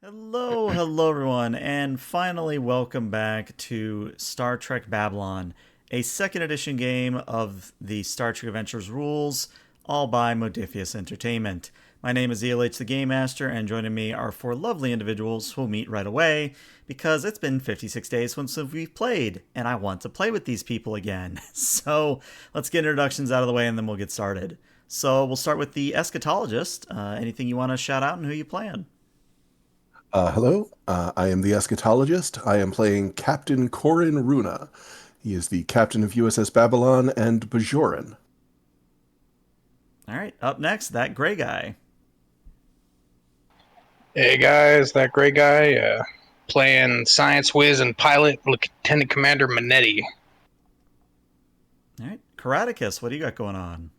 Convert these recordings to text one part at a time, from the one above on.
Hello everyone, and finally welcome back to Star Trek Babylon, a second edition game of the Star Trek Adventures rules, all by Modiphius Entertainment. My name is ELH the Game Master, and joining me are four lovely individuals who will meet right away, because it's been 56 days since we've played, and I want to play with these people again. So let's get introductions out of the way and then we'll get started. So we'll start with the Eschatologist. Anything you want to shout out and who you playing? Hello, I am the Eschatologist. I am playing Captain Corin Runa. He is the captain of USS Babylon and Bajoran. All right, up next, that gray guy. Hey guys, that gray guy playing Science Whiz and pilot Lieutenant Commander Minetti. All right, Karaticus, what do you got going on?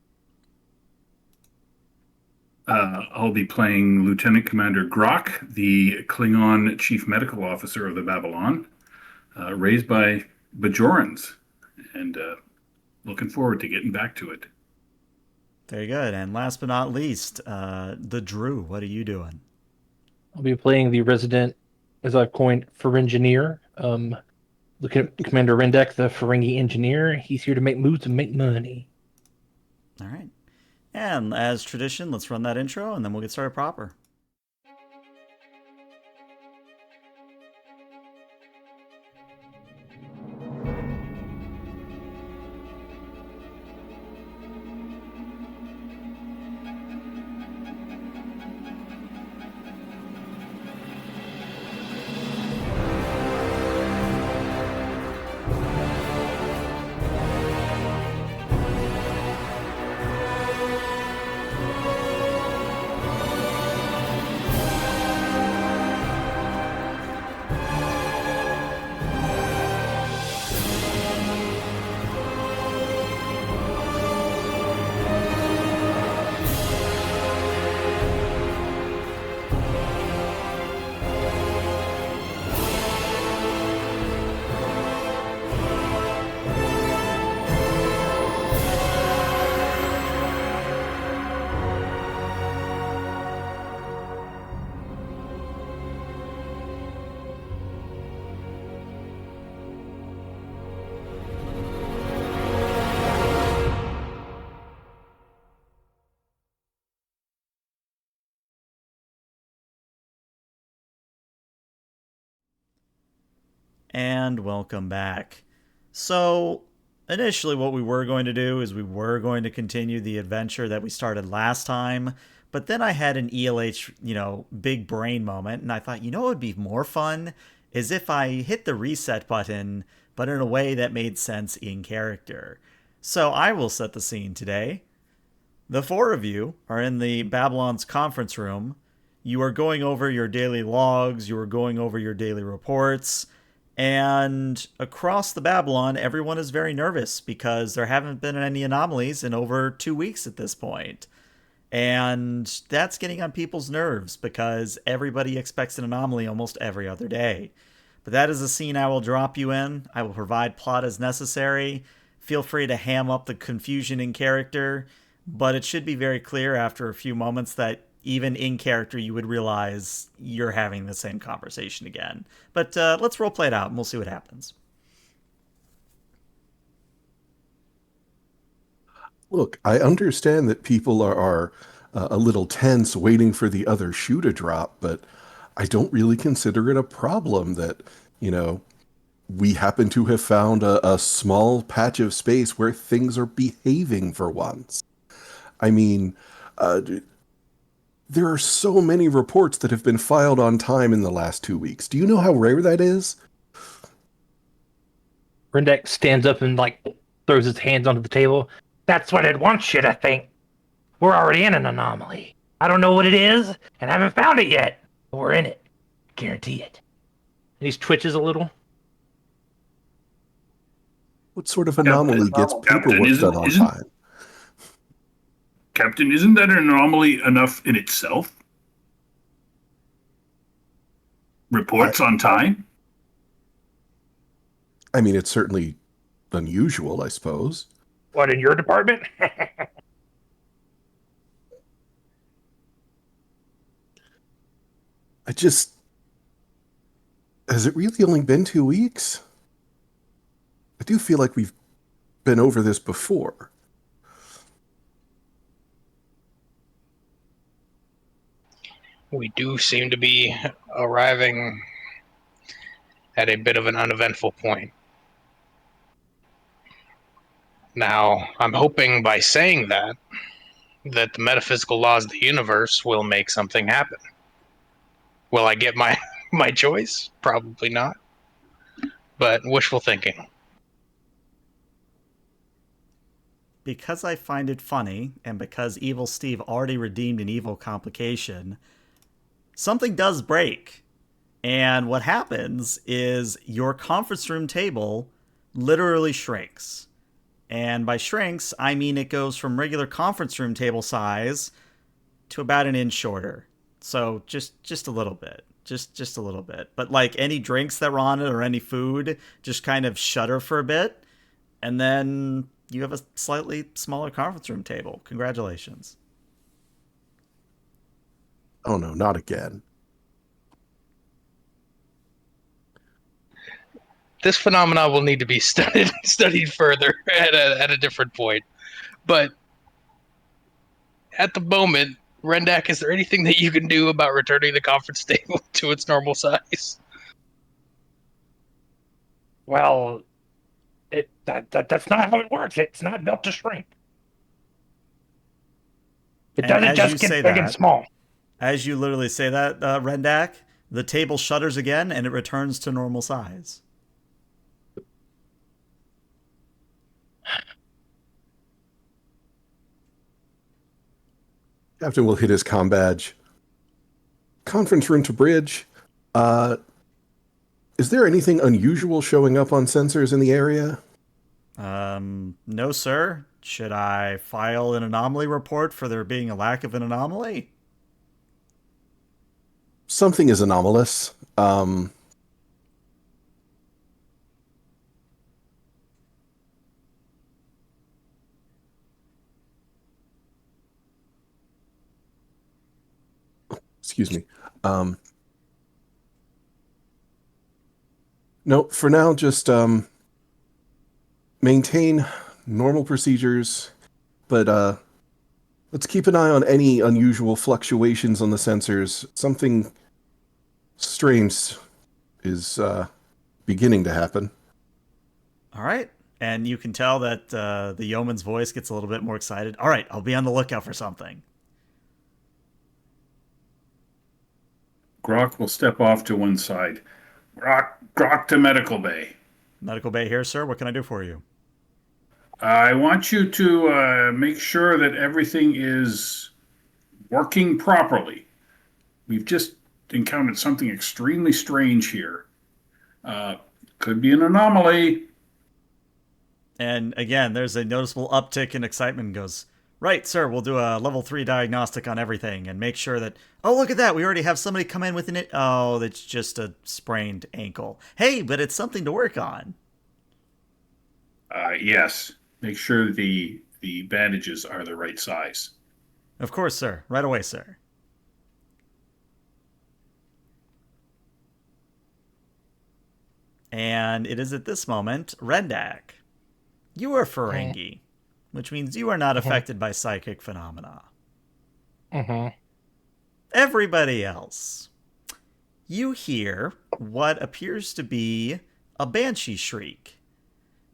I'll be playing Lieutenant Commander Grok, the Klingon Chief Medical Officer of the Babylon, raised by Bajorans, and looking forward to getting back to it. Very good. And last but not least, the Drew, what are you doing? I'll be playing the resident, as I've coined, Ferengineer. Looking at Commander Rendek, the Ferengi engineer. He's here to make moves and make money. All right. And as tradition, let's run that intro and then we'll get started proper. And welcome back. So, initially, what we were going to do is we were going to continue the adventure that we started last time, but then I had an ELH, big brain moment, and I thought, what would be more fun is if I hit the reset button, but in a way that made sense in character. So, I will set the scene today. The four of you are in the Babylon's conference room. You are going over your daily logs, you are going over your daily reports, and across the Babylon, everyone is very nervous because there haven't been any anomalies in over 2 weeks at this point. And that's getting on people's nerves because everybody expects an anomaly almost every other day. But that is a scene I will drop you in. I will provide plot as necessary. Feel free to ham up the confusion in character, but it should be very clear after a few moments that even in character, you would realize you're having the same conversation again. But let's roleplay it out and we'll see what happens. Look, I understand that people are a little tense waiting for the other shoe to drop, but I don't really consider it a problem that, we happen to have found a small patch of space where things are behaving for once. I mean, there are so many reports that have been filed on time in the last 2 weeks. Do you know how rare that is? Rendek stands up and throws his hands onto the table. That's what it wants you to think. We're already in an anomaly. I don't know what it is, and I haven't found it yet. But we're in it. Guarantee it. And he twitches a little. What sort of anomaly gets paperwork done on time? Captain, isn't that an anomaly enough in itself? Reports on time? I mean, it's certainly unusual, I suppose. What, in your department? I just, Has it really only been 2 weeks? I do feel like we've been over this before. We do seem to be arriving at a bit of an uneventful point. Now, I'm hoping by saying that the metaphysical laws of the universe will make something happen. Will I get my my choice? Probably not. But wishful thinking. Because I find it funny, and because Evil Steve already redeemed an evil complication, something does break. And what happens is your conference room table literally shrinks. And by shrinks, I mean it goes from regular conference room table size to about an inch shorter. So just a little bit. Just a little bit. But like any drinks that were on it or any food just kind of shudder for a bit. And then you have a slightly smaller conference room table. Congratulations. Oh no, not again. This phenomenon will need to be studied further at a different point. But at the moment, Rendak, is there anything that you can do about returning the conference table to its normal size? Well, that's not how it works. It's not built to shrink. It And doesn't as just you get say big and that- small. As you literally say that, Rendak, the table shudders again and it returns to normal size. Captain will hit his comm badge. Conference room to bridge. Is there anything unusual showing up on sensors in the area? No, sir. Should I file an anomaly report for there being a lack of an anomaly? Something is anomalous. Excuse me. No, for now, just maintain normal procedures, but let's keep an eye on any unusual fluctuations on the sensors. Something strange is beginning to happen. All right. And you can tell that the yeoman's voice gets a little bit more excited. All right, I'll be on the lookout for something. Grok will step off to one side. Grok to medical bay. Medical bay here, sir. What can I do for you? I want you to make sure that everything is working properly. We've just encountered something extremely strange here. Could be an anomaly. And again, there's a noticeable uptick in excitement and goes, right, sir, we'll do a level 3 diagnostic on everything and make sure that, oh, look at that. We already have somebody come in with an, oh, that's just a sprained ankle. Hey, but it's something to work on. Yes. Make sure the bandages are the right size. Of course, sir. Right away, sir. And it is at this moment, Rendak, you are Ferengi, which means you are not affected by psychic phenomena. Everybody else, you hear what appears to be a banshee shriek.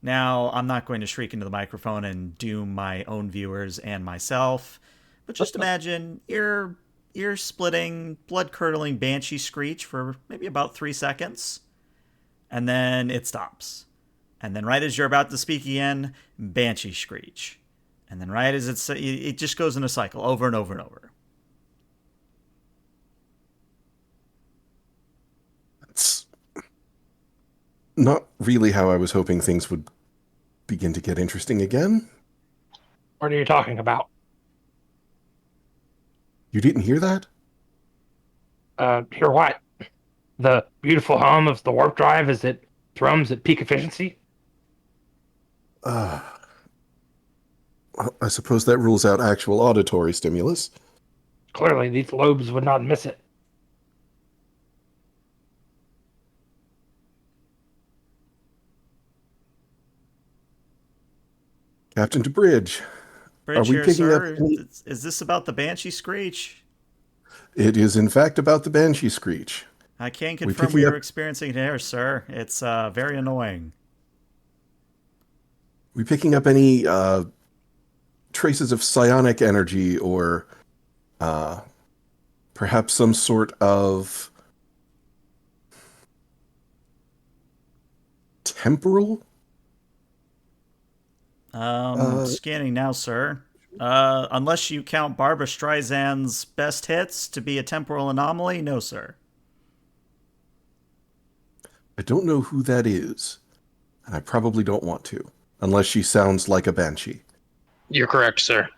Now, I'm not going to shriek into the microphone and doom my own viewers and myself, but just imagine ear-splitting, blood-curdling banshee screech for maybe about 3 seconds, and then it stops. And then right as you're about to speak again, banshee screech. And then right as it just goes in a cycle over and over and over. That's not really how I was hoping things would begin to get interesting again. What are you talking about? You didn't hear that? Hear what? The beautiful hum of the warp drive as it thrums at peak efficiency? Well, I suppose that rules out actual auditory stimulus. Clearly, these lobes would not miss it. Captain to bridge. Are Bridge we here, picking up sir. any? Is this about the Banshee Screech? It is in fact about the Banshee Screech. I can We confirm we picking are up experiencing it here, sir. It's very annoying. we picking up any traces of psionic energy or uh, perhaps some sort of temporal? Uh, Scanning now, sir. Unless you count Barbara Streisand's best hits to be a temporal anomaly, no, sir. I don't know who that is, and I probably don't want to, unless she sounds like a banshee. You're correct, sir.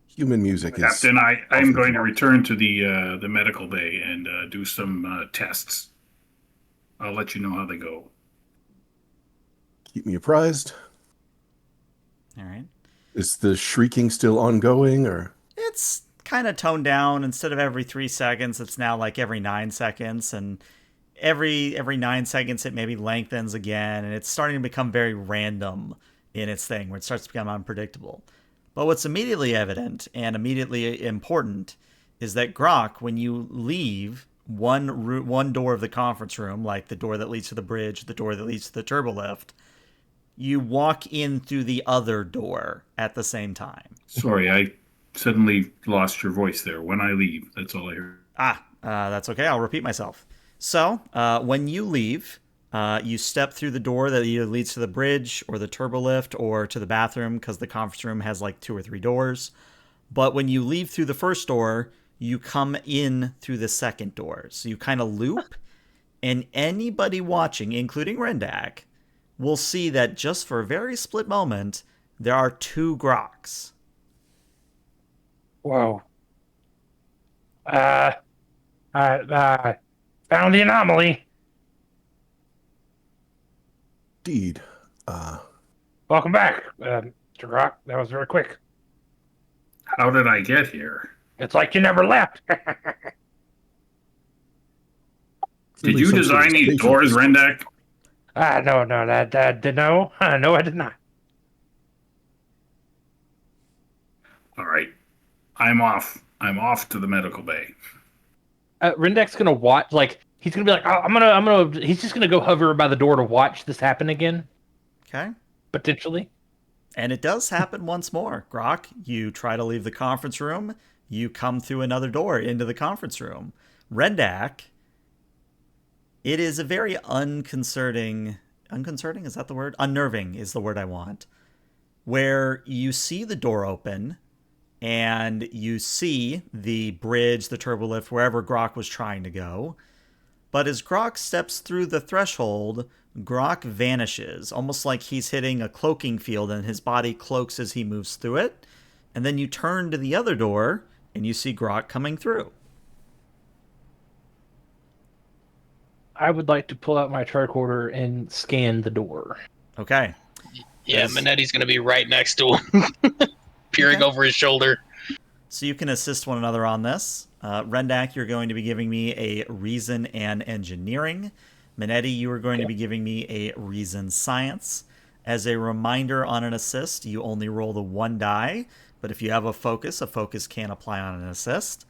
Human music is Captain, I'm often going to return to the medical bay and do some tests. I'll let you know how they go. keep me apprised. All right. Is the shrieking still ongoing, or It's kind of toned down. Instead of every 3 seconds, it's now like every 9 seconds, and every 9 seconds it maybe lengthens again, and it's starting to become very random in its thing, where it starts to become unpredictable. But what's immediately evident and immediately important is that Grok, when you leave one door of the conference room, like the door that leads to the bridge, the door that leads to the turbolift, you walk in through the other door at the same time. Sorry, I suddenly lost your voice there. When I leave, that's all I heard. That's okay. I'll repeat myself. So, when you leave, you step through the door that either leads to the bridge or the turbolift or to the bathroom, because the conference room has like 2 or 3 doors. But when you leave through the first door, you come in through the second door. So you kind of loop, and anybody watching, including Rendak, will see that just for a very split moment, there are 2 Groks. Whoa. Found the anomaly. indeed? Welcome back, Mr. Grok. That was very quick. How did I get here? It's like you never left. Did Clearly you some sort of design these station doors, system. Rendak? No, no, I did not. All right. I'm off. I'm off to the medical bay. Rendek's gonna watch, like, he's gonna be like, he's just gonna go hover by the door to watch this happen again, Okay? potentially. And it does happen once more. Grok, you try to leave the conference room, you come through another door into the conference room. Rendak, it is a very unconcerning, is that the word? Unnerving is the word I want. Where you see the door open and you see the bridge, the turbolift, wherever Grok was trying to go. But as Grok steps through the threshold, Grok vanishes, almost like he's hitting a cloaking field and his body cloaks as he moves through it. And then you turn to the other door and you see Grok coming through. I would like to pull out my tricorder and scan the door. Okay. Yeah, Manetti's going to be right next to him, peering over his shoulder. So you can assist one another on this. Rendak, you're going to be giving me a reason and engineering. Manetti, you are going to be giving me a reason science. As a reminder on an assist, you only roll the 1 die, but if you have a focus can apply on an assist.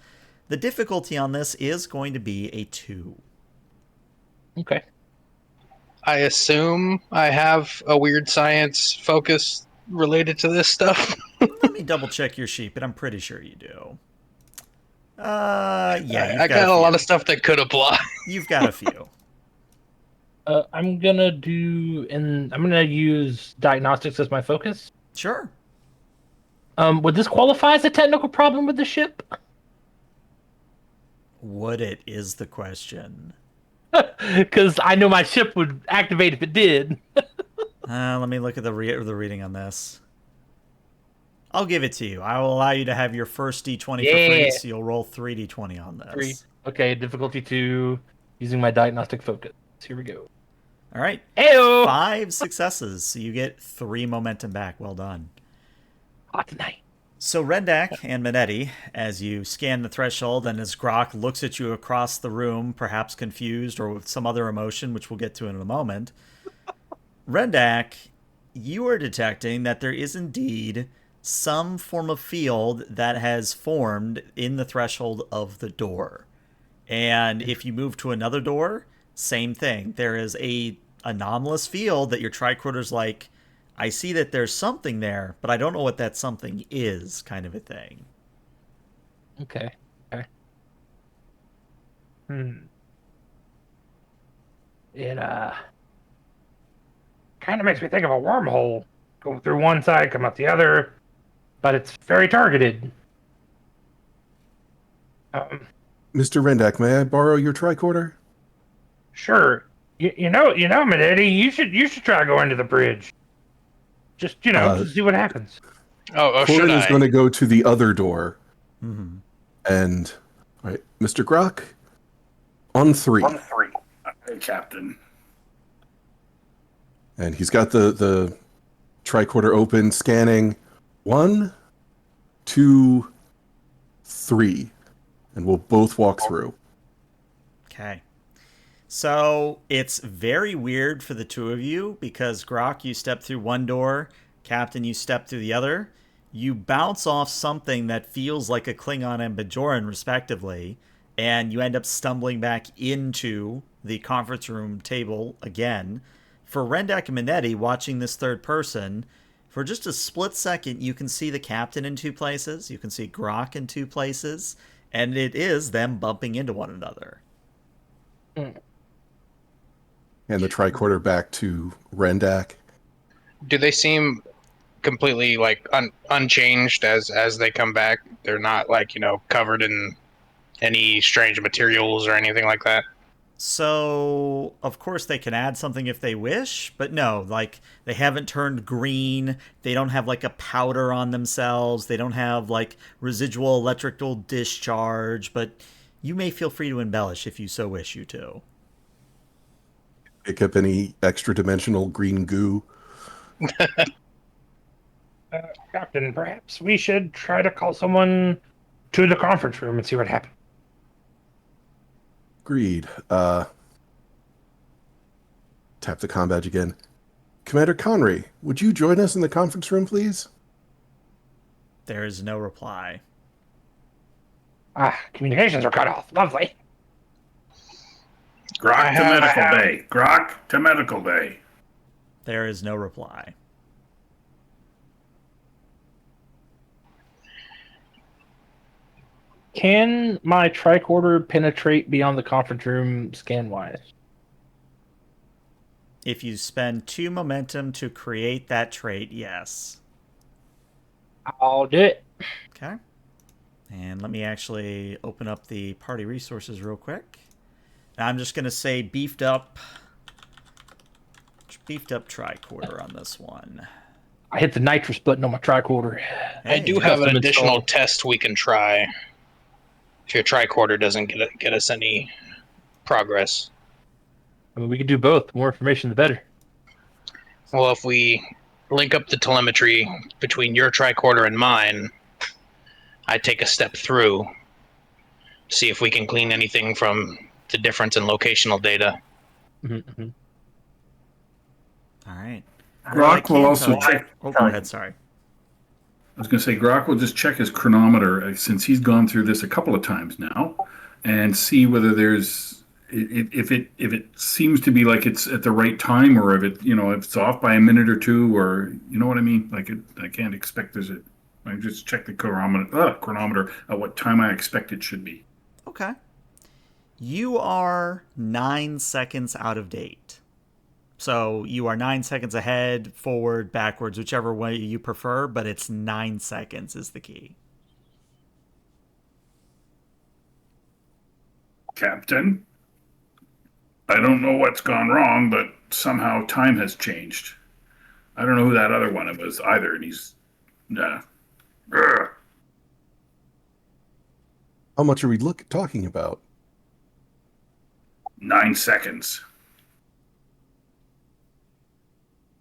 The difficulty on this is going to be a 2. Okay. I assume I have a weird science focus related to this stuff. Let me double check your sheet, but I'm pretty sure you do. Yeah, I got a lot of stuff that could apply. You've got a few. I'm gonna use diagnostics as my focus. Sure. Would this qualify as a technical problem with the ship? Would it is the question. Because I know my ship would activate if it did. Let me look at the reading on this. I'll give it to you. I will allow you to have your first D20 for free, so you'll roll 3 D20 on this. 3. Okay, difficulty 2, using my diagnostic focus. Here we go. All right. Ayo! 5 successes, so you get 3 momentum back. Well done. Hot tonight. So Rendak and Minetti, as you scan the threshold and as Grok looks at you across the room, perhaps confused or with some other emotion, which we'll get to in a moment, Rendak, you are detecting that there is indeed some form of field that has formed in the threshold of the door. And if you move to another door, same thing. There is a anomalous field that your tricorder's like, I see that there's something there, but I don't know what that something is, kind of a thing. Okay. Okay. Hmm. It kind of makes me think of a wormhole. Go through one side, come out the other, but it's very targeted. Mr. Rendak, may I borrow your tricorder? Sure. You know, Minetti, you should try going to the bridge. Just just see what happens. Oh, should Corin is I? going to go to the other door. Mm-hmm. And, all right, Mr. Grok, on three. On three. Hey, Captain. And he's got the tricorder open, scanning. 1, 2, 3. And we'll both walk through. Okay. So it's very weird for the two of you because Grok, you step through one door, Captain, you step through the other. You bounce off something that feels like a Klingon and Bajoran, respectively, and you end up stumbling back into the conference room table again. For Rendak and Minetti, watching this third person, for just a split second, you can see the Captain in two places, you can see Grok in two places, and it is them bumping into one another. And the tricorder back to Rendak. Do they seem completely like unchanged as they come back? They're not like covered in any strange materials or anything like that. So, of course, they can add something if they wish, but no, like, they haven't turned green. They don't have, like, a powder on themselves. They don't have, like, residual electrical discharge, but you may feel free to embellish if you so wish you to. Pick up any extra dimensional green goo. Captain, perhaps we should try to call someone to the conference room and see what happens. Agreed. Tap the comm badge again. Commander Conry, would you join us in the conference room, please? There is no reply. Communications are cut off. Lovely. Grok to medical bay. Grok to medical bay. There is no reply. Can my tricorder penetrate beyond the conference room scan-wise? If you spend 2 momentum to create that trait, yes. I'll do it. Okay. And let me actually open up the party resources real quick. Now I'm just going to say beefed up tricorder on this one. I hit the nitrous button on my tricorder. I do have an additional test we can try if your tricorder doesn't get us any progress. I mean, we could do both. The more information, the better. Well, if we link up the telemetry between your tricorder and mine, I take a step through, see if we can glean anything from the difference in locational data. Mm-hmm. All right. Grok will also check. Oh, go ahead. Sorry. I was going to say Grok will just check his chronometer since he's gone through this a couple of times now, and see whether there's if it seems to be like it's at the right time, or if it's off by a minute or two, or you know what I mean. Like I can't expect there's a. I just check the chronometer at what time I expect it should be. Okay. You are 9 seconds out of date. So you are 9 seconds ahead, forward, backwards, whichever way you prefer, but it's 9 seconds is the key. Captain, I don't know what's gone wrong, but somehow time has changed. I don't know who that other one was either, and he's... How much are we talking about? 9 seconds.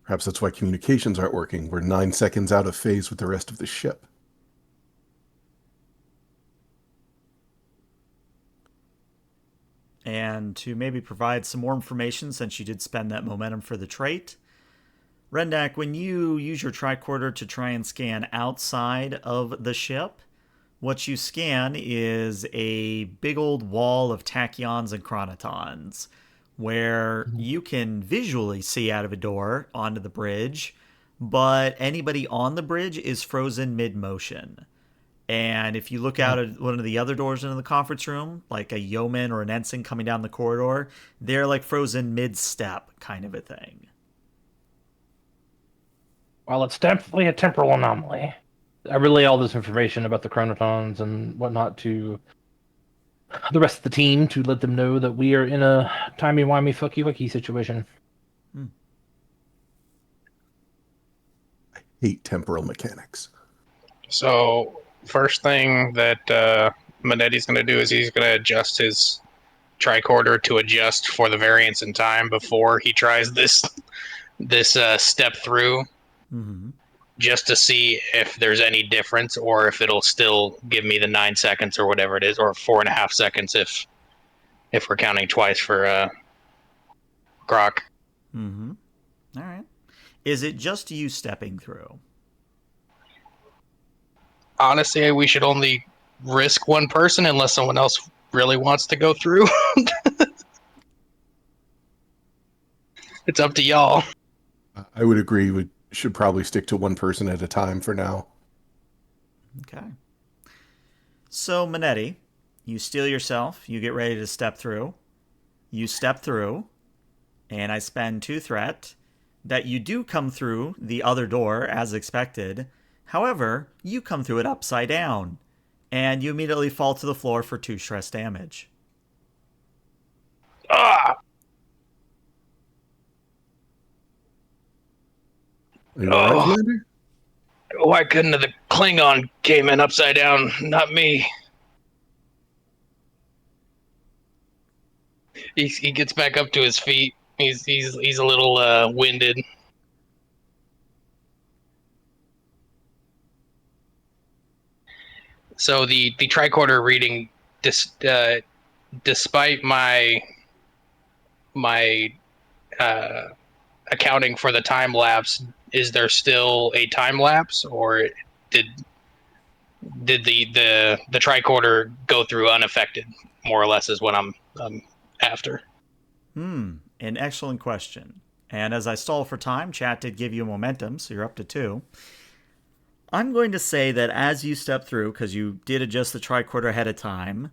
Perhaps that's why communications aren't working. We're 9 seconds out of phase with the rest of the ship. And to maybe provide some more information, since you did spend that momentum for the trait, Rendak, when you use your tricorder to try and scan outside of the ship, what you scan is a big old wall of tachyons and chronotons, where you can visually see out of a door onto the bridge, but anybody on the bridge is frozen mid-motion. And if you look out at one of the other doors into the conference room, like a yeoman or an ensign coming down the corridor, they're like frozen mid-step kind of a thing. Well, it's definitely a temporal anomaly. I relay all this information about the chronotons and whatnot to the rest of the team to let them know that we are in a timey-wimey, fucky-wucky situation. Hate temporal mechanics. So, first thing that Manetti's going to do is he's going to adjust his tricorder to adjust for the variance in time before he tries this step through, just to see if there's any difference or if it'll still give me the 9 seconds or whatever it is, or 4.5 seconds if we're counting twice for Grok. All right. Is it just you stepping through? Honestly, we should only risk one person unless someone else really wants to go through. It's up to y'all. I would agree. We should probably stick to one person at a time for now. Okay. So, Manetti, you steel yourself, you get ready to step through. You step through, and I spend 2 threat that you do come through the other door as expected. However, you come through it upside down, and you immediately fall to the floor for 2 stress damage. Ah! Are you all right, Commander? Why couldn't the Klingon came in upside down, not me? He gets back up to his feet. He's a little winded. So the tricorder reading, despite my accounting for the time lapse, is there still a time lapse, or did the tricorder go through unaffected? More or less is what I'm after. An excellent question. And as I stall for time, chat did give you momentum, so you're up to 2. I'm going to say that as you step through, because you did adjust the tricorder ahead of time,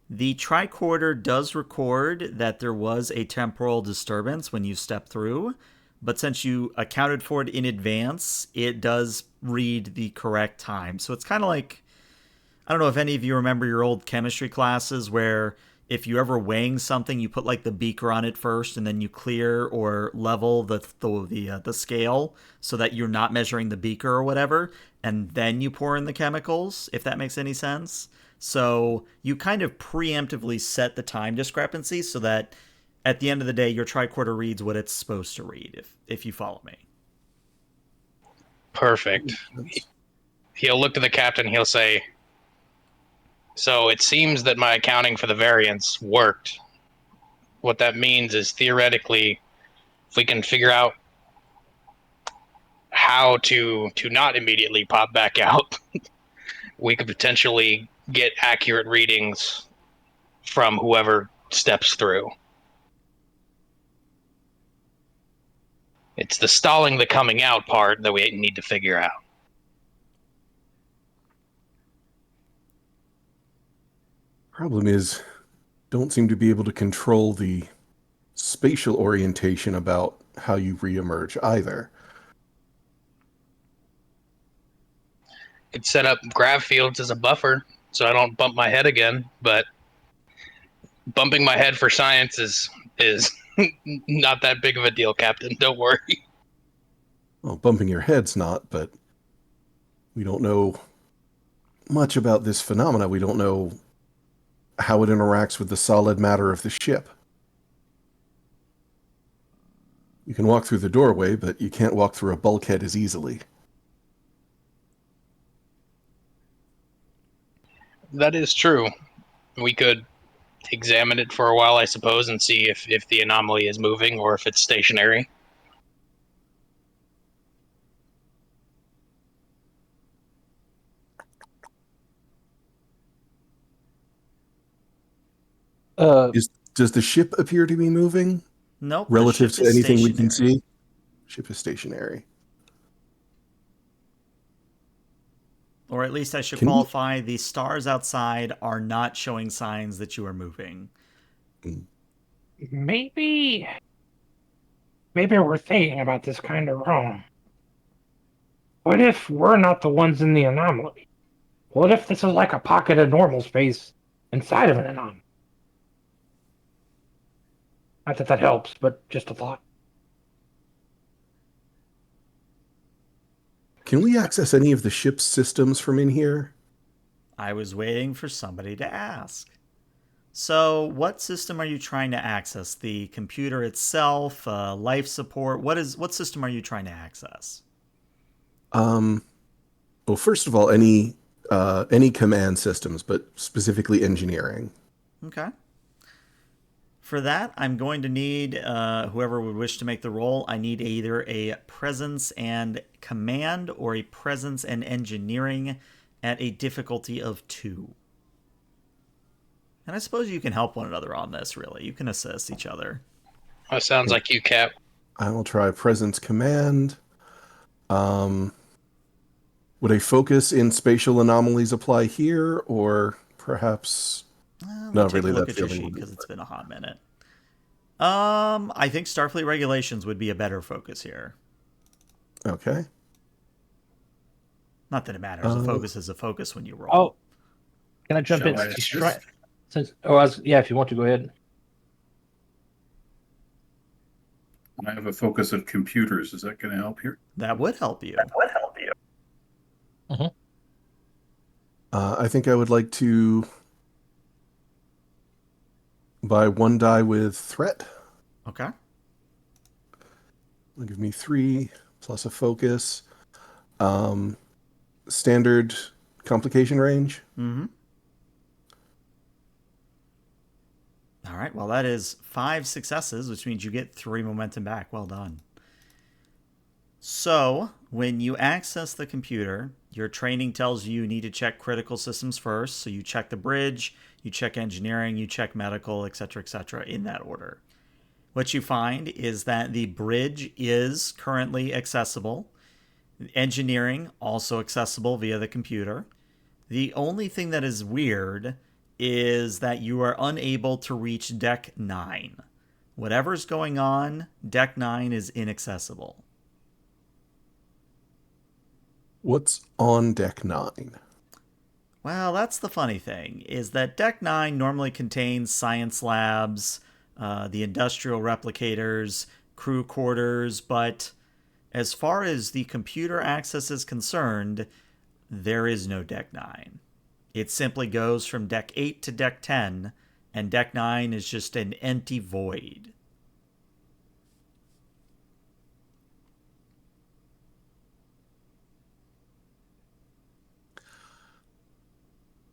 the tricorder does record that there was a temporal disturbance when you step through, but since you accounted for it in advance, it does read the correct time. So it's kind of like, I don't know if any of you remember your old chemistry classes where if you ever weighing something, you put like the beaker on it first, and then you clear or level the scale so that you're not measuring the beaker or whatever, and then you pour in the chemicals, if that makes any sense. So you kind of preemptively set the time discrepancy so that at the end of the day, your tricorder reads what it's supposed to read, if you follow me. Perfect. He'll look to the captain. He'll say, so it seems that my accounting for the variance worked. What that means is theoretically, if we can figure out how to not immediately pop back out, we could potentially get accurate readings from whoever steps through. It's the stalling the coming out part that we need to figure out. Problem is, don't seem to be able to control the spatial orientation about how you reemerge either. Could set up grav fields as a buffer so I don't bump my head again, but bumping my head for science is not that big of a deal, Captain. Don't worry. Well, bumping your head's not, but we don't know much about this phenomena. We don't know how it interacts with the solid matter of the ship. You can walk through the doorway, but you can't walk through a bulkhead as easily. That is true. We could examine it for a while, I suppose, and see if the anomaly is moving or if it's stationary. Does the ship appear to be moving Nope, the relative ship to is anything we can stationary. see? Ship is stationary. Or at least I should Can we? qualify, the stars outside are not showing signs that you are moving. Maybe we're thinking about this kind of wrong. What if we're not the ones in the anomaly? What if this is like a pocket of normal space inside of an anomaly? Not that that helps, but just a thought. Can we access any of the ship's systems from in here? I was waiting for somebody to ask. So, what system are you trying to access? The computer itself, life support? What system are you trying to access? Um, well, first of all, any command systems, but specifically engineering. Okay. For that, I'm going to need whoever would wish to make the roll. I need either a presence and command or a presence and engineering at a difficulty of 2. And I suppose you can help one another on this, really. You can assist each other. That sounds like you, Cap. I will try presence command. Um, would a focus in spatial anomalies apply here, or perhaps? Let me No, take really, a look that at your feeling sheet would be. because it's been a hot minute. I think Starfleet regulations would be a better focus here. Okay. Not that it matters. A focus is a focus when you roll. Oh, can I jump Shall in? I assist? Yeah, if you want to go ahead. I have a focus of computers. Is that going to help here? That would help you. I think I would like to buy 1 die with threat. Okay. It'll give me 3 plus a focus. Standard complication range. Mm-hmm. All right. Well, that is 5 successes, which means you get 3 momentum back. Well done. So, when you access the computer, your training tells you need to check critical systems first. So you check the bridge, you check engineering, you check medical, etc., in that order. What you find is that the bridge is currently accessible. Engineering also accessible via the computer. The only thing that is weird is that you are unable to reach Deck 9. Whatever's going on, Deck 9 is inaccessible. What's on deck 9? Well, that's the funny thing, is that Deck 9 normally contains science labs, the industrial replicators, crew quarters, but as far as the computer access is concerned, there is no Deck 9. It simply goes from Deck 8 to Deck 10, and Deck 9 is just an empty void.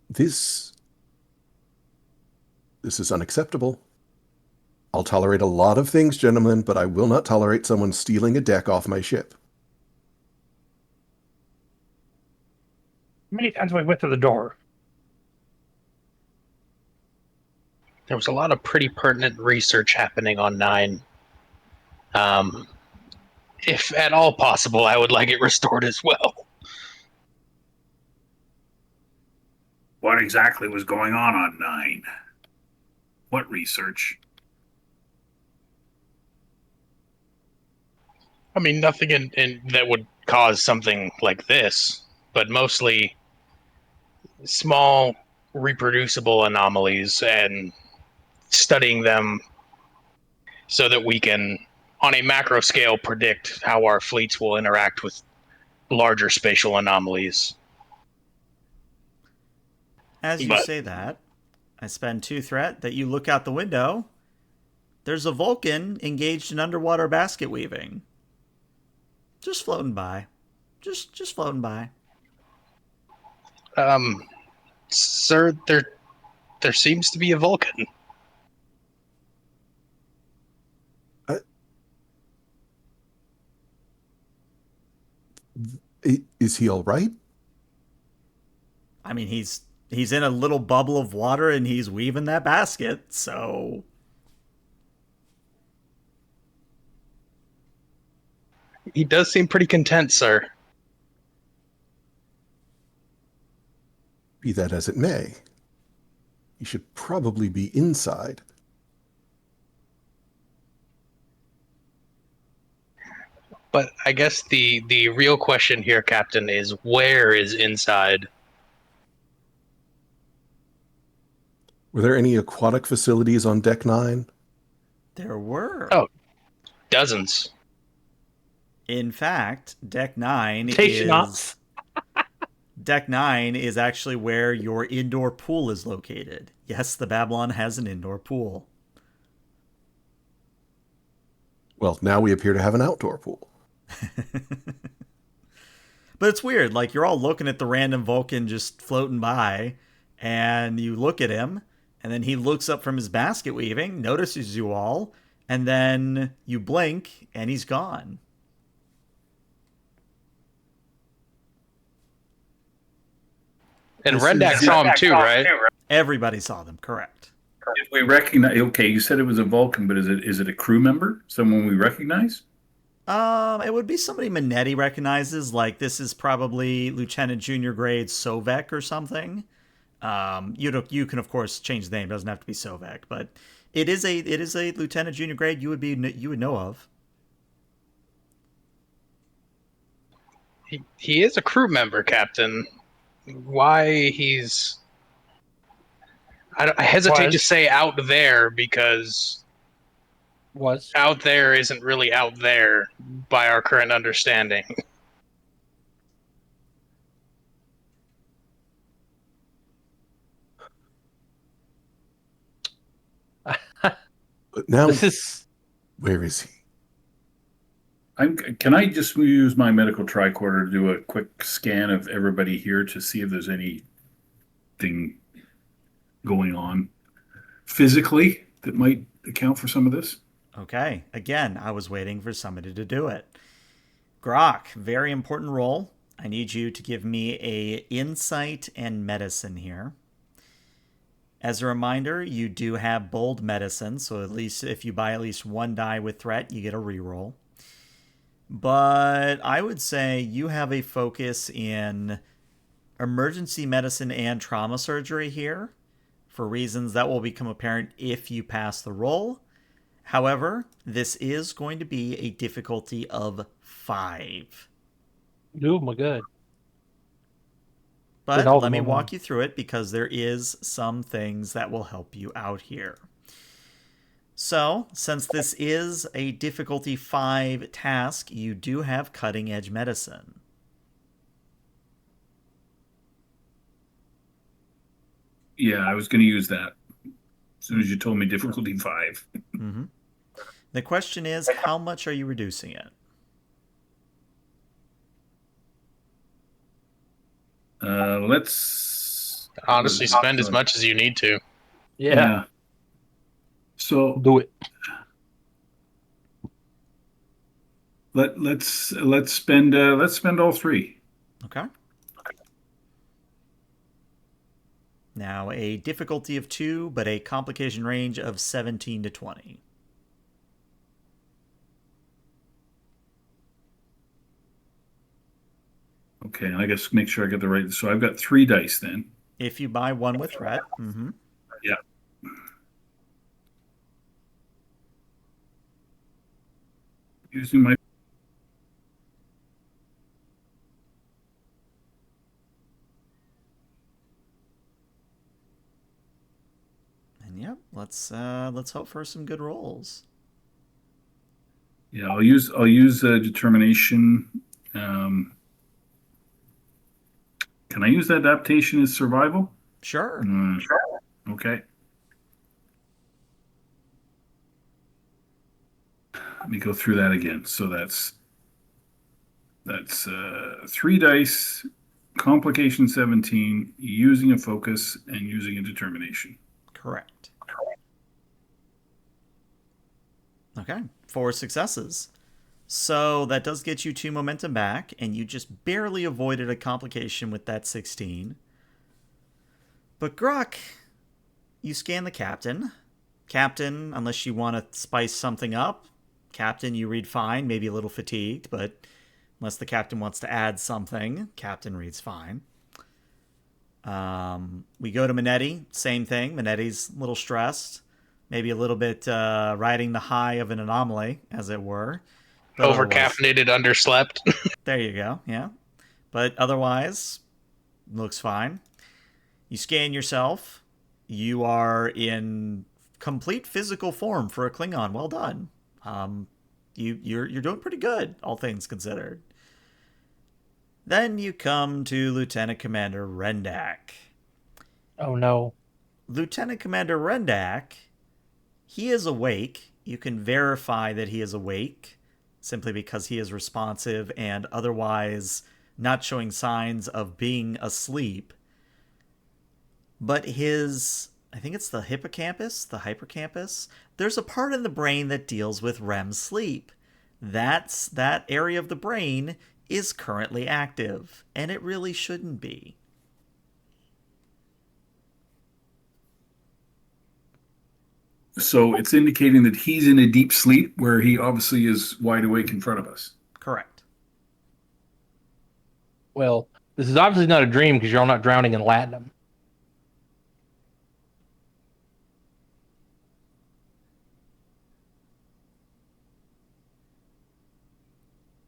This is unacceptable. I'll tolerate a lot of things, gentlemen, but I will not tolerate someone stealing a deck off my ship. How many times have we went to the door? There was a lot of pretty pertinent research happening on 9. If at all possible, I would like it restored as well. What exactly was going on 9? What research? I mean, nothing in that would cause something like this, but mostly small, reproducible anomalies and studying them so that we can, on a macro scale, predict how our fleets will interact with larger spatial anomalies. As you say that, I spend 2 threat that you look out the window. There's a Vulcan engaged in underwater basket weaving. Just floating by. Just floating by. Sir, there seems to be a Vulcan. Is he all right? I mean, he's in a little bubble of water and he's weaving that basket, so He does seem pretty content, sir. Be that as it may, he should probably be inside. But I guess the real question here, Captain, is where is inside? Were there any aquatic facilities on Deck 9? there were. Oh. Dozens. In fact, Station ops. Deck 9 is actually where your indoor pool is located. Yes, the Babylon has an indoor pool. Well, now we appear to have an outdoor pool. But it's weird, like you're all looking at the random Vulcan just floating by, and you look at him, and then he looks up from his basket weaving, notices you all, and then you blink, and he's gone. And This Rendak is- saw him too, right? Everybody saw them, correct. If we recognize, okay, you said it was a Vulcan, but is it a crew member? Someone we recognize? It would be somebody Minetti recognizes, like this is probably Lieutenant Junior Grade Sovek or something. You can of course change the name; it doesn't have to be Sovek, but it is a Lieutenant Junior Grade you would know of. He is a crew member, Captain. Why he's... I hesitate to say out there because Was. out there isn't really out there by our current understanding. But now, This is. where is he? Can I just use my medical tricorder to do a quick scan of everybody here to see if there's anything going on physically that might account for some of this? Okay, again, I was waiting for somebody to do it. Grok, very important role. I need you to give me a insight and medicine here. As a reminder, you do have bold medicine, so at least if you buy at least one die with threat, you get a reroll. But I would say you have a focus in emergency medicine and trauma surgery here for reasons that will become apparent if you pass the roll. However, this is going to be a difficulty of 5. Oh my god. But Then all let of me them. walk you through it because there is some things that will help you out here. So, since this is a difficulty 5 task, you do have cutting edge medicine. Yeah, I was going to use that as soon as you told me difficulty 5. Mm-hmm. The question is, how much are you reducing it? Let's Honestly, spend as much as you need to. Yeah. So Do it. let's spend all 3. Okay. Now, a difficulty of 2, but a complication range of 17 to 20. Okay, I guess make sure I get the right. So I've got 3 dice then. If you buy one with threat, mm-hmm. Yeah. Using my And yep, let's hope for some good rolls. I'll use determination. Can I use that adaptation as survival? Sure. Okay. Let me go through that again. So that's 3 dice, complication 17, using a focus, and using a determination. Correct. Okay, 4 successes. So that does get you 2 momentum back, and you just barely avoided a complication with that 16. But Grok, you scan the captain. Captain, unless you want to spice something up, Captain, you read fine, maybe a little fatigued, but unless the captain wants to add something, Captain reads fine. We go to Minetti, same thing. Minetti's a little stressed, maybe a little bit riding the high of an anomaly, as it were. But Over-caffeinated, underslept. there you go, yeah. But otherwise, looks fine. You scan yourself. You are in complete physical form for a Klingon. Well done. You're doing pretty good, all things considered. Then you come to Lieutenant Commander Rendak. Oh no. Lieutenant Commander Rendak, he is awake. You can verify that he is awake simply because he is responsive and otherwise not showing signs of being asleep. But his, I think it's the hippocampus, the hypercampus, there's a part in the brain that deals with REM sleep. That area of the brain is currently active, and it really shouldn't be. So it's indicating that he's in a deep sleep where he obviously is wide awake in front of us. Correct. Well, this is obviously not a dream because you're all not drowning in latinum.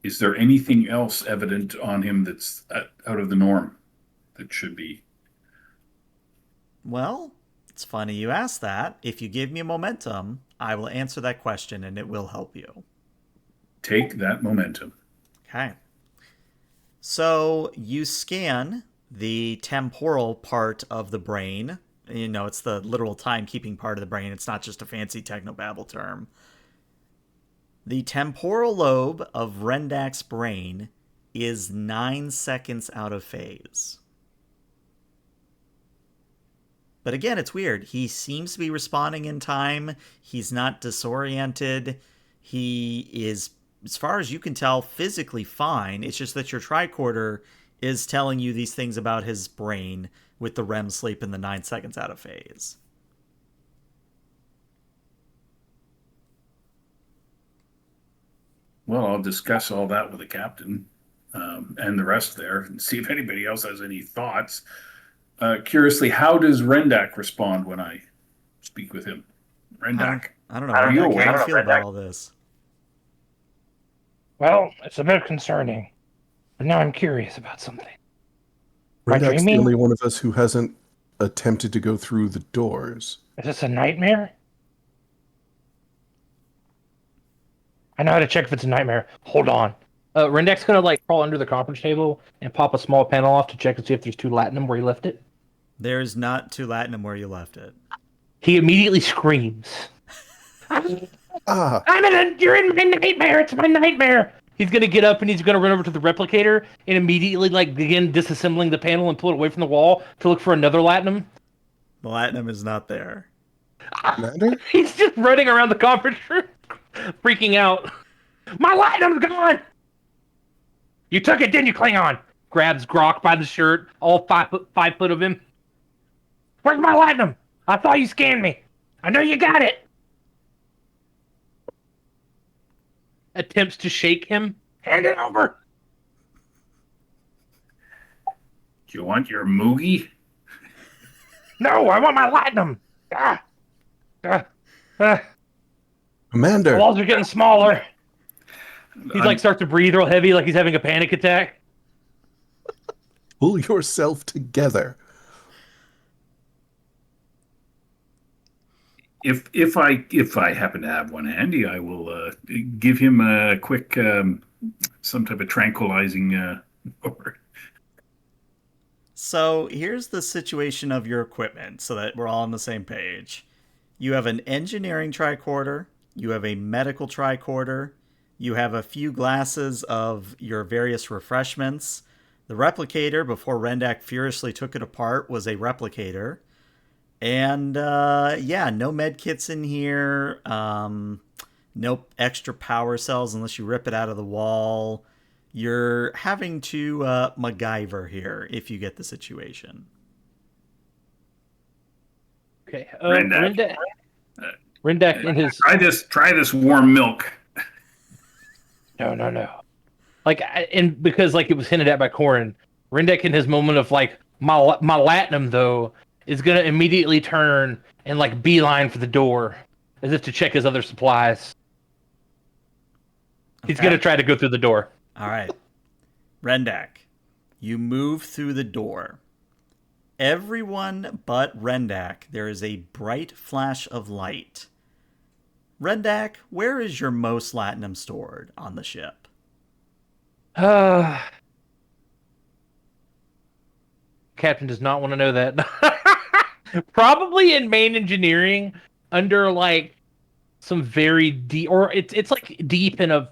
Is there anything else evident on him that's out of the norm that should be? Well, it's funny you ask that. If you give me a momentum, I will answer that question and it will help you. Take that momentum. Okay. So you scan the temporal part of the brain. You know, it's the literal timekeeping part of the brain. It's not just a fancy technobabble term. The temporal lobe of Rendak's brain is 9 seconds out of phase. But again, it's weird. He seems to be responding in time. He's not disoriented. He is, as far as you can tell, physically fine. It's just that your tricorder is telling you these things about his brain with the REM sleep and the 9 seconds out of phase. Well, I'll discuss all that with the captain and the rest there and see if anybody else has any thoughts. Curiously, how does Rendak respond when I speak with him? Rendak. I don't know. How do you feel about all this? Well, it's a bit concerning. But now I'm curious about something. Rendak's the only one of us who hasn't attempted to go through the doors. Is this a nightmare? I know how to check if it's a nightmare. Hold on. Rendak's gonna crawl under the conference table and pop a small panel off to check and see if there's 2 latinum where he left it. There's not 2 latinum where you left it. He immediately screams. You're in my nightmare. It's my nightmare. He's gonna get up and he's gonna run over to the replicator and immediately begin disassembling the panel and pull it away from the wall to look for another latinum. The latinum is not there. He's just running around the conference room, freaking out. My latinum's gone. You took it, didn't you, Klingon? Grabs Grok by the shirt, all 5 foot of him. Where's my latinum? I thought you scanned me. I know you got it. Attempts to shake him. Hand it over. Do you want your Moogie? No, I want my latinum. Commander. The walls are getting smaller. He starts to breathe real heavy, like he's having a panic attack. Pull yourself together. If I happen to have one handy, I will give him a quick some type of tranquilizing. So here's the situation of your equipment so that we're all on the same page. You have an engineering tricorder, you have a medical tricorder, you have a few glasses of your various refreshments. The replicator, before Rendak furiously took it apart, was a replicator. And yeah, no med kits in here. No extra power cells unless you rip it out of the wall. You're having to MacGyver here if you get the situation. Okay. Rendak. Rendak in his Try this warm milk. no. Like, and because like it was hinted at by Corin, Rendak in his moment of like my latinum though is gonna immediately turn and like beeline for the door, as if to check his other supplies. He's Okay. gonna try to go through the door. All right. Rendak, you move through the door. Everyone but Rendak, there is a bright flash of light. Rendak, where is your most latinum stored on the ship? Captain does not want to know that. Probably in main engineering, under like some very deep, or it's like deep in a.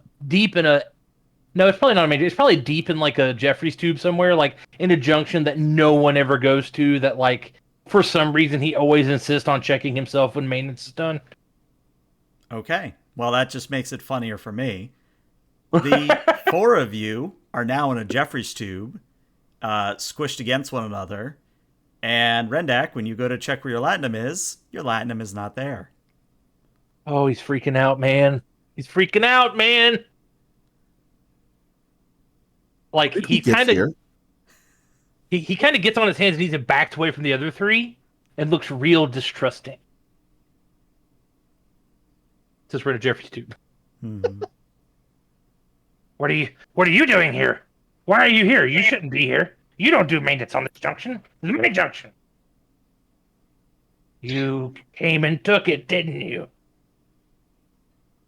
No, it's probably not a major. It's probably deep in like a Jeffries tube somewhere, like in a junction that no one ever goes to. That like for some reason he always insists on checking himself when maintenance is done. Okay. Well, that just makes it funnier for me. The four of you are now in a Jeffries tube, squished against one another. And Rendak, when you go to check where your latinum is not there. Oh, he's freaking out, man. He's freaking out, man. Like Did he we get kind of here? he kind of gets on his hands and knees and backs away from the other three and looks real distrusting. Since we're in a Jeffries tube. Mm-hmm. What are you doing here? Why are you here? You shouldn't be here. You don't do maintenance on this junction. This is my junction. You came and took it, didn't you?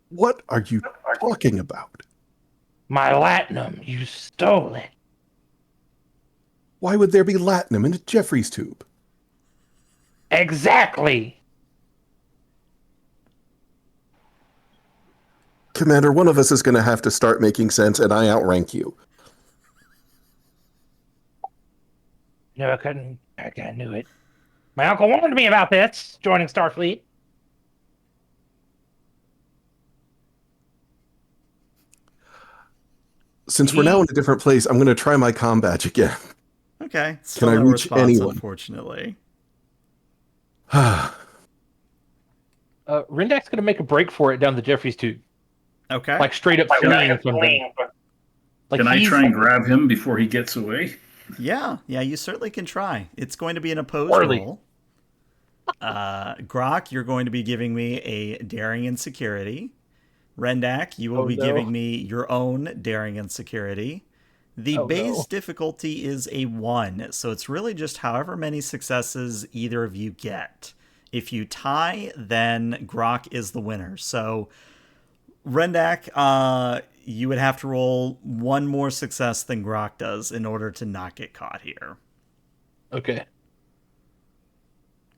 What are you talking about? My latinum. You stole it. Why would there be latinum in a Jeffries tube? Exactly. Commander, one of us is going to have to start making sense, and I outrank you. No, I couldn't. I knew it. My uncle warned me about this, joining Starfleet. Since we're now in a different place, I'm going to try my comm badge again. Okay. Still Can I no reach response, anyone? unfortunately. Rendak's going to make a break for it down the Jeffries tube. Okay. Like straight up fleeing from them. Like Can I try and grab him before he gets away? Yeah, you certainly can try. It's going to be an opposed Orly. roll. Grok, you're going to be giving me a daring and security. Rendak, you will be giving me your own daring and security. The base difficulty is a 1, so it's really just however many successes either of you get. If you tie, then Grok is the winner. So, Rendak, you would have to roll one more success than Grok does in order to not get caught here. Okay.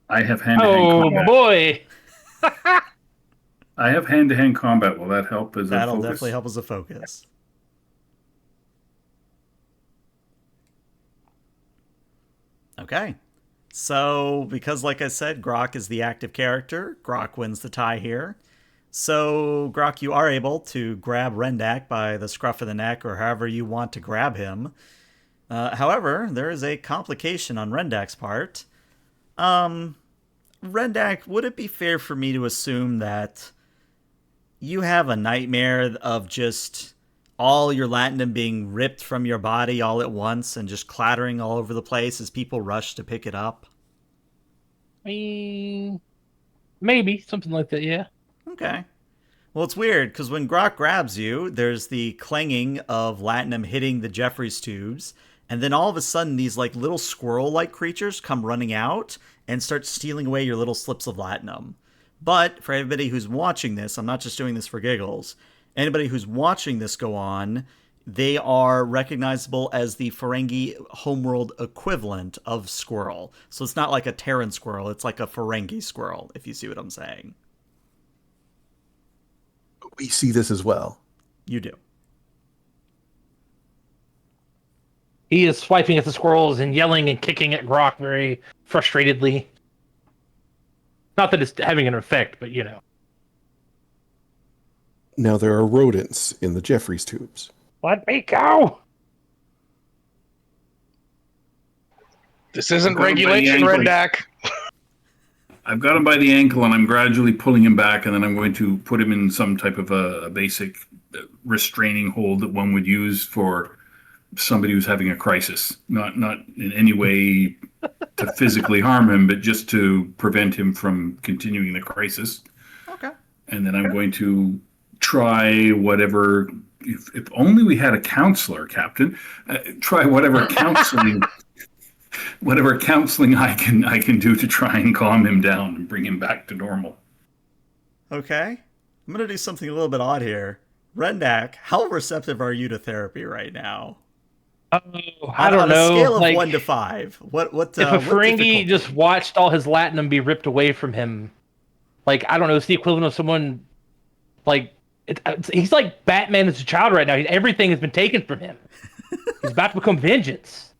I have hand-to-hand combat. Oh, boy. I have hand-to-hand combat. Will that help as a That'll focus? definitely help as a focus. Okay. So, because like I said, Grok is the active character, Grok wins the tie here. So, Grok, you are able to grab Rendak by the scruff of the neck or however you want to grab him. However, there is a complication on Rendak's part. Rendak, would it be fair for me to assume that you have a nightmare of just all your latinum being ripped from your body all at once and just clattering all over the place as people rush to pick it up? I mean, maybe. Something like that, yeah. Okay. Well, it's weird, because when Grok grabs you, there's the clanging of latinum hitting the Jeffries tubes, and then all of a sudden these like little squirrel-like creatures come running out and start stealing away your little slips of latinum. But for everybody who's watching this, I'm not just doing this for giggles, anybody who's watching this go on, they are recognizable as the Ferengi homeworld equivalent of squirrel. So it's not like a Terran squirrel, it's like a Ferengi squirrel, if you see what I'm saying. We see this as well. You do. He is swiping at the squirrels and yelling and kicking at Grok very frustratedly. Not that it's having an effect, but you know. Now there are rodents in the Jeffries tubes. Let me go. This isn't I've got him by the regulation, ankle. Rendak. I've got him by the ankle, and I'm gradually pulling him back, and then I'm going to put him in some type of a basic restraining hold that one would use for somebody who's having a crisis. Not in any way to physically harm him, but just to prevent him from continuing the crisis. Okay. And then I'm going to try whatever. If only we had a counselor, Captain. Try whatever counseling. Whatever counseling I can do to try and calm him down and bring him back to normal. Okay. I'm going to do something a little bit odd here. Rendak, how receptive are you to therapy right now? Oh, I don't know. On a scale of like, 1 to 5, what if a what Ferengi difficulty? just watched all his Latinum be ripped away from him, like, I don't know, it's the equivalent of someone, like, he's like Batman as a child right now. Everything has been taken from him. He's about to become vengeance.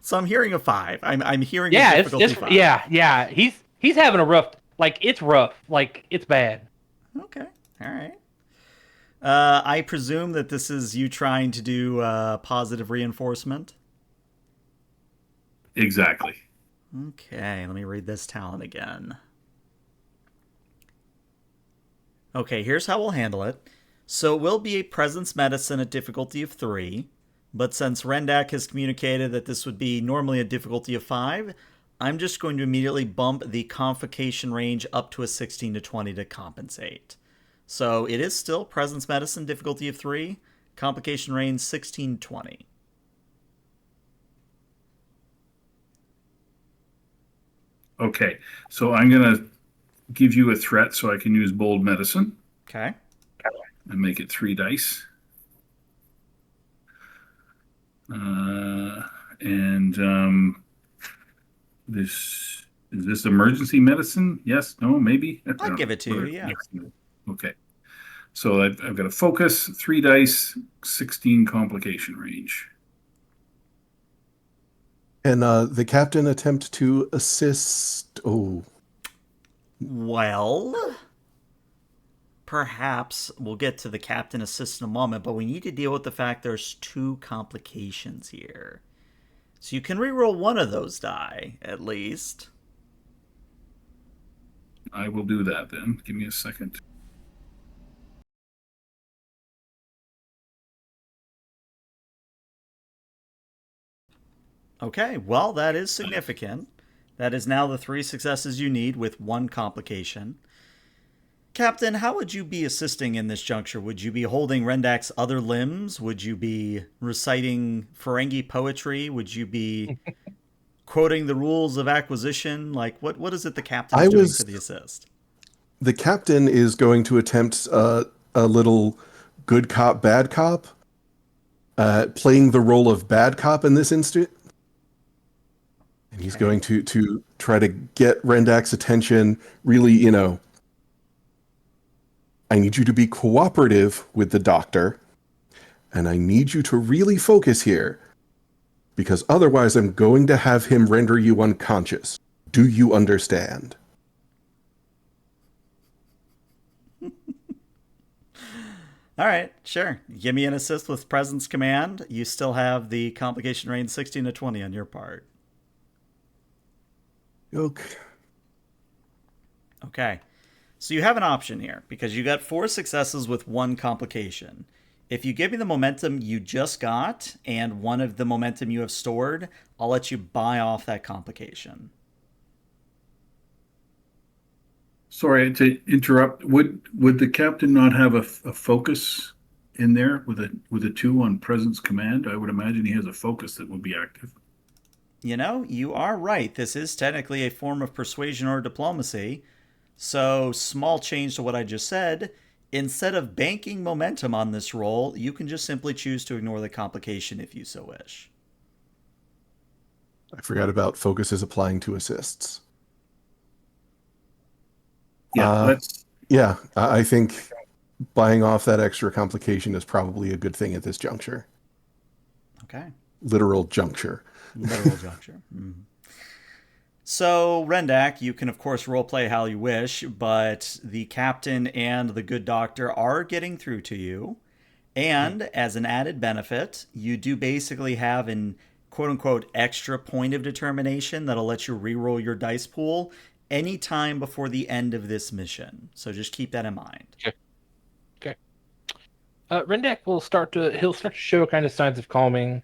So I'm hearing a 5. I'm hearing Yeah, a difficulty 5. yeah. He's having a rough, like, it's rough, like, it's bad. Okay. All right. I presume that this is you trying to do positive reinforcement. Exactly. Okay, let me read this talent again. Okay, here's how we'll handle it. So it will be a presence medicine at difficulty of 3, but since Rendak has communicated that this would be normally a difficulty of 5, I'm just going to immediately bump the convocation range up to a 16 to 20 to compensate. So it is still presence medicine difficulty of 3, complication range 16 to 20. Okay, so I'm going to give you a threat so I can use bold medicine Okay. and make it 3 dice. And this is this emergency medicine? Yes, no, maybe? I I'll don't give know. it to you, yeah. Okay. So I've got a focus, 3 dice, 16 complication range. And the captain attempt to assist. Oh, Well, perhaps we'll get to the captain assist in a moment, but we need to deal with the fact there's 2 complications here. So you can reroll one of those die, at least. I will do that then. Give me a second. Okay, well, that is significant. That is now the 3 successes you need with 1 complication. Captain, how would you be assisting in this juncture? Would you be holding Rendak's other limbs? Would you be reciting Ferengi poetry? Would you be quoting the rules of acquisition? Like, what is it the captain's doing for the assist? The captain is going to attempt a little good cop, bad cop, playing the role of bad cop in this instant. And he's going to try to get Rendak's attention, really, I need you to be cooperative with the doctor, and I need you to really focus here, because otherwise I'm going to have him render you unconscious. Do you understand? All right, sure. Give me an assist with presence command. You still have the complication range 16 to 20 on your part. Okay. Okay. So you have an option here because you got 4 successes with 1 complication. If you give me the momentum you just got and one of the momentum you have stored, I'll let you buy off that complication. Sorry to interrupt. Would the captain not have a focus in there with a 2 on presence command? I would imagine he has a focus that would be active. You know, you are right. This is technically a form of persuasion or diplomacy. So, small change to what I just said. Instead of banking momentum on this roll, you can just simply choose to ignore the complication if you so wish. I forgot about focuses applying to assists. Yeah, Yeah, I think buying off that extra complication is probably a good thing at this juncture. Okay. Literal juncture. Literal juncture. Mm-hmm. So, Rendak, you can of course roleplay how you wish, but the captain and the good doctor are getting through to you. And as an added benefit, you do basically have an quote unquote extra point of determination that'll let you reroll your dice pool anytime before the end of this mission. So just keep that in mind. Okay. Rendak he'll start to show kind of signs of calming.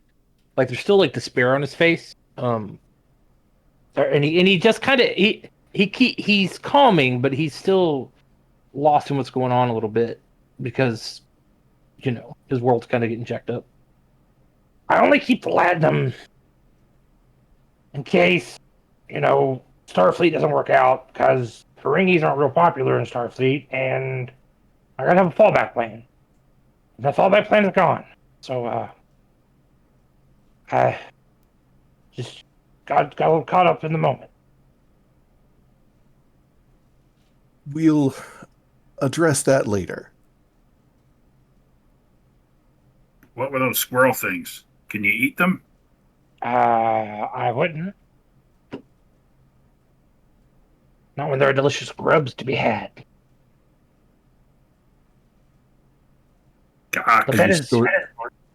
Like there's still like despair on his face. And he just kind of he's calming, but he's still lost in what's going on a little bit because his world's kind of getting jacked up. I only keep the Latinum in case Starfleet doesn't work out because Ferengis aren't real popular in Starfleet, and I gotta have a fallback plan. That fallback plan is gone, so I just got a little caught up in the moment. We'll address that later. What were those squirrel things? Can you eat them? I wouldn't. Not when there are delicious grubs to be had. God, But that is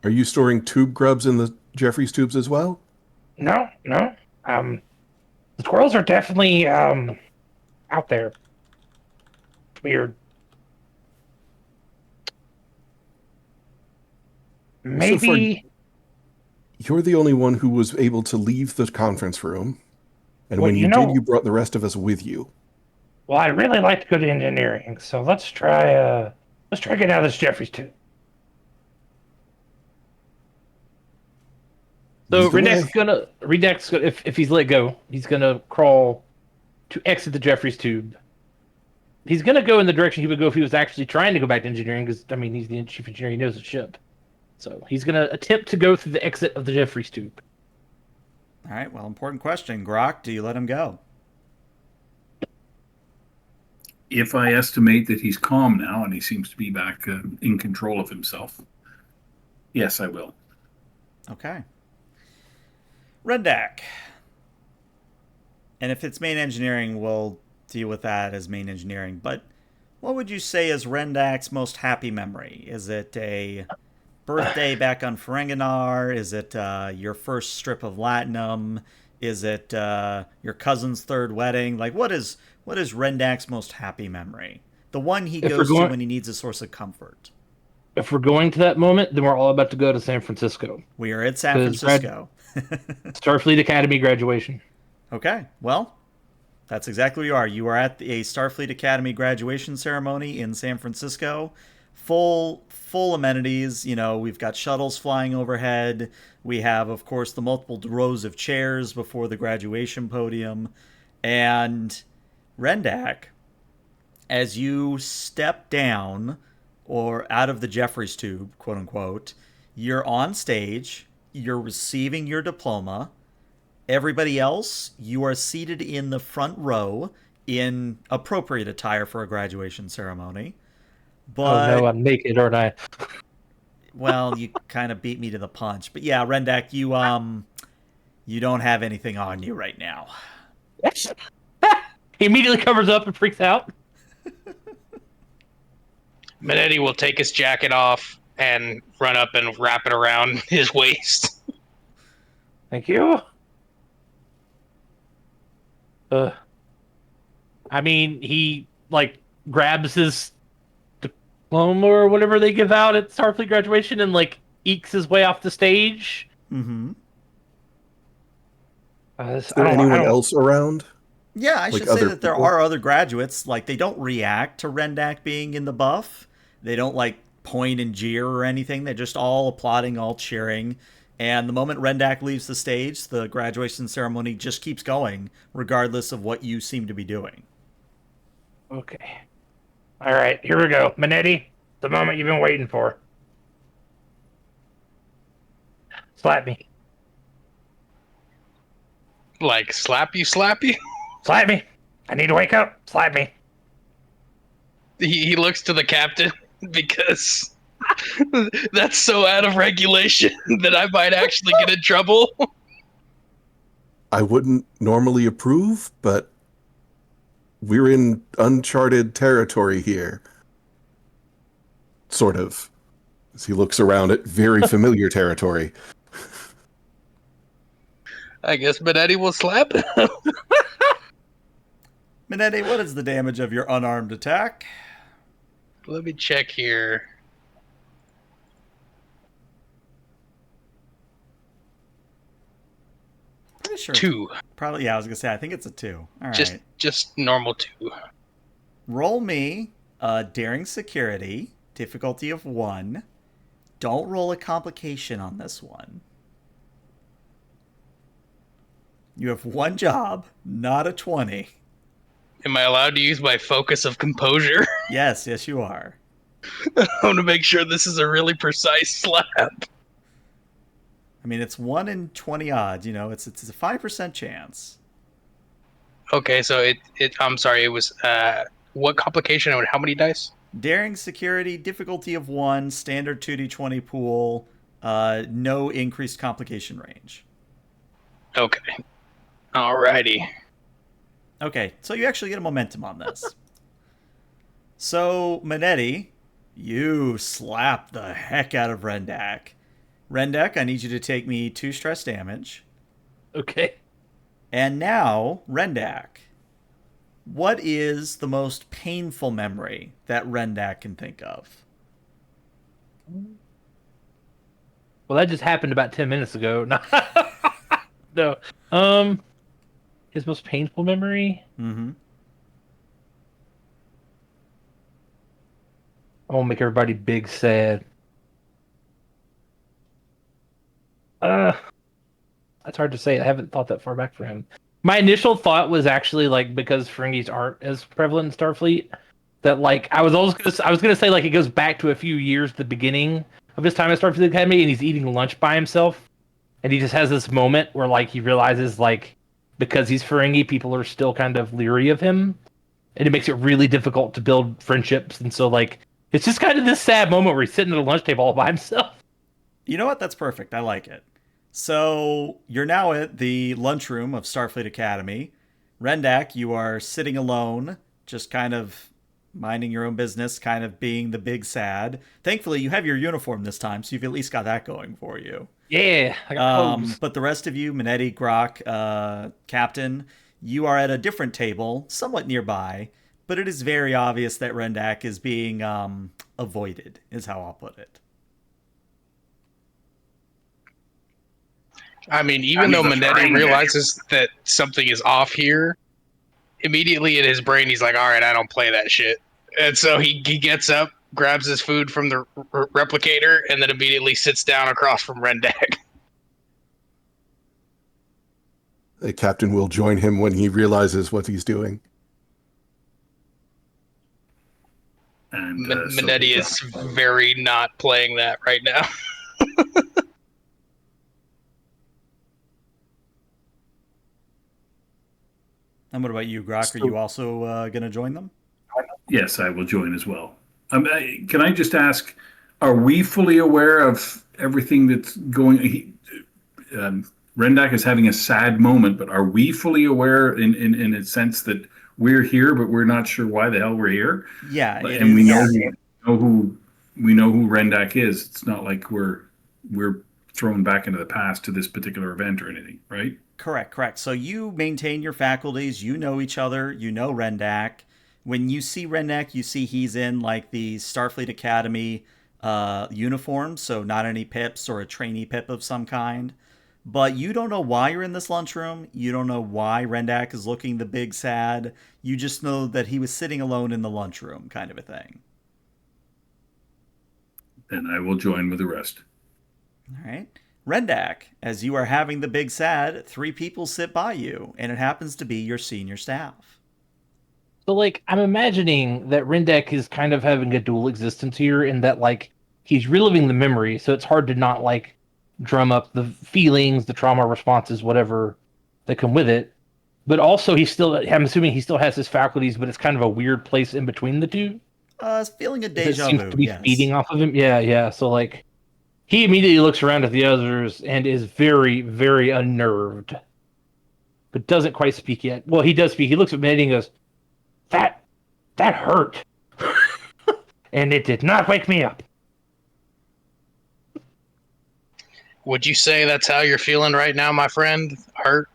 Are you storing tube grubs in the Jeffries tubes as well? no. The squirrels are definitely out there. It's weird. Maybe. You're the only one who was able to leave the conference room. And Well, when you did, you brought the rest of us with you. Well, I'd really like to go to engineering, so let's try getting out of this Jeffries too. So Redak's gonna if he's let go, he's gonna crawl to exit the Jeffries tube. He's gonna go in the direction he would go if he was actually trying to go back to engineering, because he's the chief engineer, he knows the ship. So he's gonna attempt to go through the exit of the Jeffries tube. All right, well, important question. Grok, do you let him go? If I estimate that he's calm now and he seems to be back in control of himself, yes, I will. Okay. Rendak. And if it's main engineering, we'll deal with that as main engineering. But what would you say is Rendak's most happy memory? Is it a birthday back on Ferenginar? Is it your first strip of Latinum? Is it your cousin's third wedding? Like, what is Rendak's most happy memory? The one he goes to when he needs a source of comfort. If we're going to that moment, then we're all about to go to San Francisco. We are at San Francisco. Starfleet Academy graduation. Okay, well, that's exactly where you are. You are at a Starfleet Academy graduation ceremony in San Francisco. Full amenities. We've got shuttles flying overhead. We have, of course, the multiple rows of chairs before the graduation podium. And Rendak, as you step down or out of the Jeffries tube, quote unquote, you're on stage. You're receiving your diploma. Everybody else, you are seated in the front row in appropriate attire for a graduation ceremony. But, oh no, I'm naked, aren't I? Well, you kind of beat me to the punch. But yeah, Rendak, you don't have anything on you right now. He immediately covers up and freaks out. Minetti will take his jacket off and run up and wrap it around his waist. Thank you. He grabs his diploma or whatever they give out at Starfleet graduation and ekes his way off the stage. Mm-hmm. Is there anyone else around? Yeah, I should say that there are other graduates. They don't react to Rendak being in the buff. They don't point and jeer or anything. They're just all applauding, all cheering. And the moment Rendak leaves the stage, the graduation ceremony just keeps going, regardless of what you seem to be doing. Okay. All right, here we go. Minetti, the moment you've been waiting for. Slap me. Slap you? Slap me. I need to wake up. Slap me. He looks to the captain because that's so out of regulation that I might actually get in trouble. I wouldn't normally approve, but we're in uncharted territory here. Sort of. As he looks around at very familiar territory. I guess Benetti will slap him. Minetti, what is the damage of your unarmed attack? Let me check here. Pretty sure. 2. Probably, yeah, I was going to say, I think it's a 2. All right. Just normal 2. Roll me a daring security, difficulty of 1. Don't roll a complication on this one. You have 1 job, not a 20. Am I allowed to use my focus of composure? Yes, you are. I want to make sure this is a really precise slap. I mean, it's 1 in 20 odds, it's a 5% chance. Okay, so I'm sorry, it was what complication and how many dice? Daring security, difficulty of 1, standard 2d20 pool, no increased complication range. Okay. Alrighty. Okay, so you actually get a momentum on this. So, Minetti, you slap the heck out of Rendak. Rendak, I need you to take me 2 stress damage. Okay. And now, Rendak, what is the most painful memory that Rendak can think of? Well, that just happened about 10 minutes ago. No. His most painful memory? Mm-hmm. I won't make everybody big sad. That's hard to say. I haven't thought that far back for him. My initial thought was actually like because Ferengis aren't as prevalent in Starfleet, that like I was gonna say like it goes back to a few years at the beginning of his time at Starfleet Academy, and he's eating lunch by himself, and he just has this moment where like he realizes like because he's Ferengi, people are still kind of leery of him, and it makes it really difficult to build friendships, and so like it's just kind of this sad moment where he's sitting at a lunch table all by himself. You know what? That's perfect. I like it. So you're now at the lunchroom of Starfleet Academy. Rendak, you are sitting alone, just kind of minding your own business, kind of being the big sad. Thankfully, you have your uniform this time, so you've at least got that going for you. Yeah, I got hose. But the rest of you, Minetti, Grok, Captain, you are at a different table, somewhat nearby, but it is very obvious that Rendak is being avoided, is how I'll put it. I mean, even though Minetti realizes that something is off here, immediately in his brain he's like, all right, I don't play that shit. And so he gets up, grabs his food from the replicator, and then immediately sits down across from Rendak. The captain will join him when he realizes what he's doing. And Minetti is very not playing that right now. And what about you, Grok? Are you also going to join them? Yes, I will join as well. Can I just ask, are we fully aware of everything that's going? Rendak is having a sad moment, but are we fully aware in a sense that we're here, but we're not sure why the hell we're here? Yeah, and we know who Rendak is. It's not like we're thrown back into the past to this particular event or anything, right? Correct. So you maintain your faculties. You know each other. You know Rendak. When you see Rendak, you see he's in like the Starfleet Academy uniform, so not any pips or a trainee pip of some kind. But you don't know why you're in this lunchroom. You don't know why Rendak is looking the big sad. You just know that he was sitting alone in the lunchroom, kind of a thing. Then I will join with the rest. All right. Rendak, as you are having the big sad, 3 people sit by you, and it happens to be your senior staff. So, like, I'm imagining that Rendak is kind of having a dual existence here in that, like, he's reliving the memory, so it's hard to not, like, drum up the feelings, the trauma responses, whatever that come with it. But also, I'm assuming he still has his faculties, but it's kind of a weird place in between the two. Feeling a deja seems vu, to be yes. feeding off of him. Yeah. So, like, he immediately looks around at the others and is very, very unnerved. but doesn't quite speak yet. Well, he does speak. He looks at Minette and goes, That hurt. And it did not wake me up. Would you say that's how you're feeling right now, my friend? Hurt?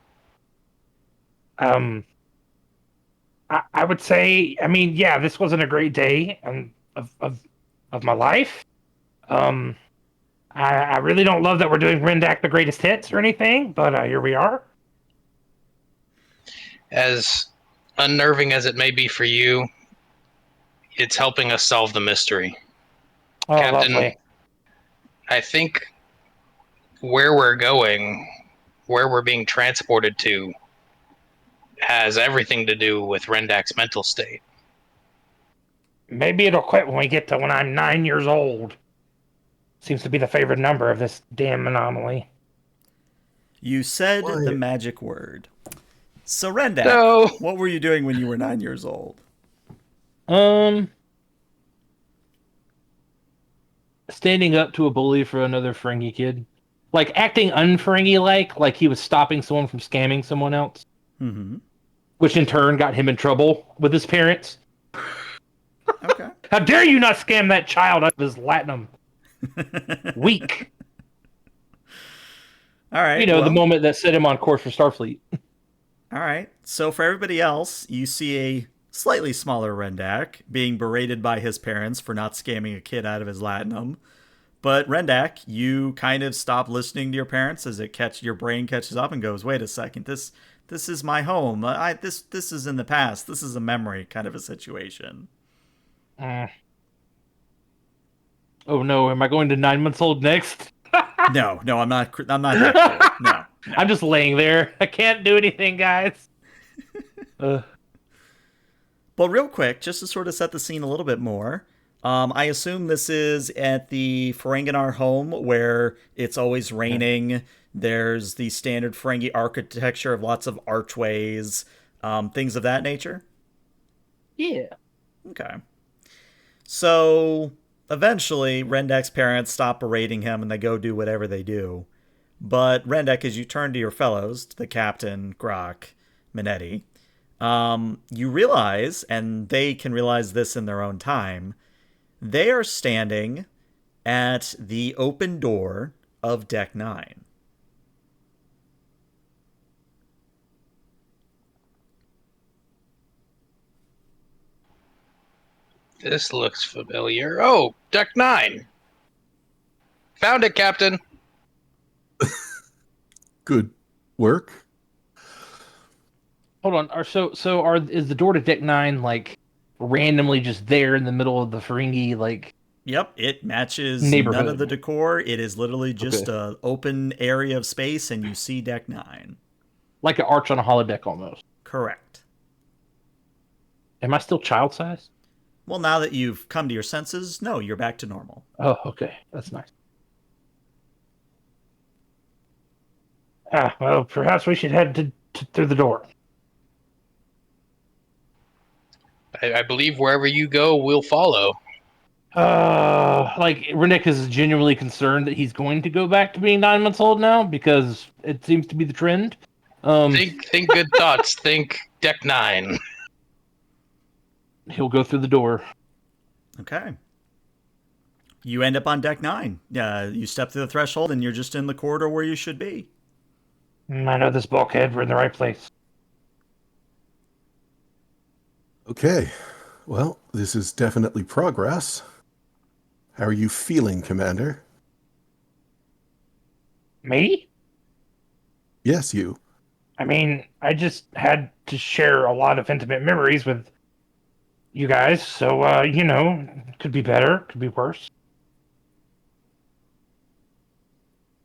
I would say, I mean, yeah, this wasn't a great day of my life. I really don't love that we're doing Rendak the Greatest Hits or anything, but here we are. As unnerving as it may be for you, it's helping us solve the mystery. Oh, Captain, lovely. I think where we're going, where we're being transported to, has everything to do with Rendak's mental state. Maybe it'll quit when I'm 9 years old. Seems to be the favorite number of this damn anomaly. You said Why? the magic word. So, Rendak, So- what were you doing when you were 9 years old? Standing up to a bully for another Ferengi kid. Like, acting un-Ferengi-like he was stopping someone from scamming someone else. Mm-hmm. Which in turn got him in trouble with his parents. Okay. How dare you not scam that child out of his latinum? Weak. All right. You know, the well, moment that set him on course for Starfleet. All right. So for everybody else, you see a slightly smaller Rendak being berated by his parents for not scamming a kid out of his latinum. But Rendak, you kind of stop listening to your parents as your brain catches up and goes, "Wait a second, this is my home. This is in the past. This is a memory," kind of a situation. Oh no, am I going to 9 months old next? No, I'm not. I'm not that cool. No. I'm just laying there. I can't do anything, guys. But real quick, just to sort of set the scene a little bit more, I assume this is at the Ferenginar home where it's always raining. There's the standard Ferengi architecture of lots of archways, things of that nature. Yeah. Okay. So eventually, Rendak's parents stop berating him and they go do whatever they do. But Rendak, as you turn to your fellows, to the captain, Grok, Minetti, you realize, and they can realize this in their own time, they are standing at the open door of Deck 9. This looks familiar. Oh, Deck 9. Found it, Captain. Good work. Hold on. Is the door to Deck 9 randomly just there in the middle of the Ferengi Yep, it matches neighborhood? none of the decor. It is literally just an open area of space, and you see Deck 9. Like an arch on a holodeck almost. Correct. Am I still child size? Well, now that you've come to your senses, no, you're back to normal. Oh, okay. That's nice. Well, perhaps we should head through the door. I believe wherever you go, we'll follow. Rennek is genuinely concerned that he's going to go back to being 9 months old now because it seems to be the trend. Think good thoughts. Think Deck 9. He'll go through the door. Okay. You end up on Deck 9. You step through the threshold, and you're just in the corridor where you should be. I know this bulkhead. We're in the right place. Okay. Well, this is definitely progress. How are you feeling, Commander? Me? Yes, you. I mean, I just had to share a lot of intimate memories with you guys, so, could be better, could be worse.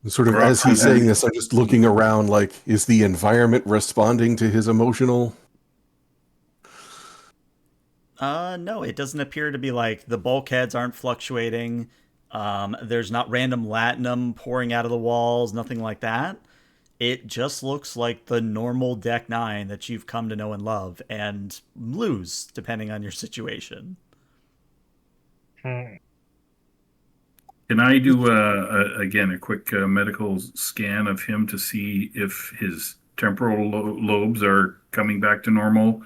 Sort of as he's saying this, I'm just looking around like, is the environment responding to his emotional? No, it doesn't appear to be like the bulkheads aren't fluctuating. There's not random latinum pouring out of the walls, nothing like that. It just looks like the normal Deck 9 that you've come to know and love and lose, depending on your situation. Can I do, again, a quick medical scan of him to see if his temporal lobes are coming back to normal,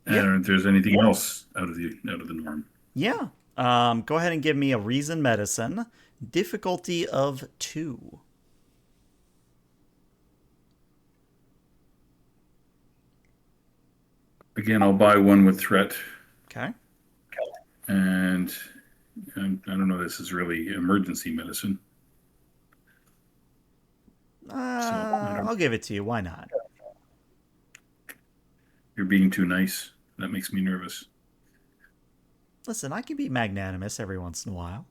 Yeah. and if there's anything else out of the norm. Yeah. Go ahead and give me a reason medicine. Difficulty of 2. Again, I'll buy one with threat, Okay. and I don't know. This is really emergency medicine, so I don't. I'll give it to you. Why not? You're being too nice. That makes me nervous. Listen, I can be magnanimous every once in a while.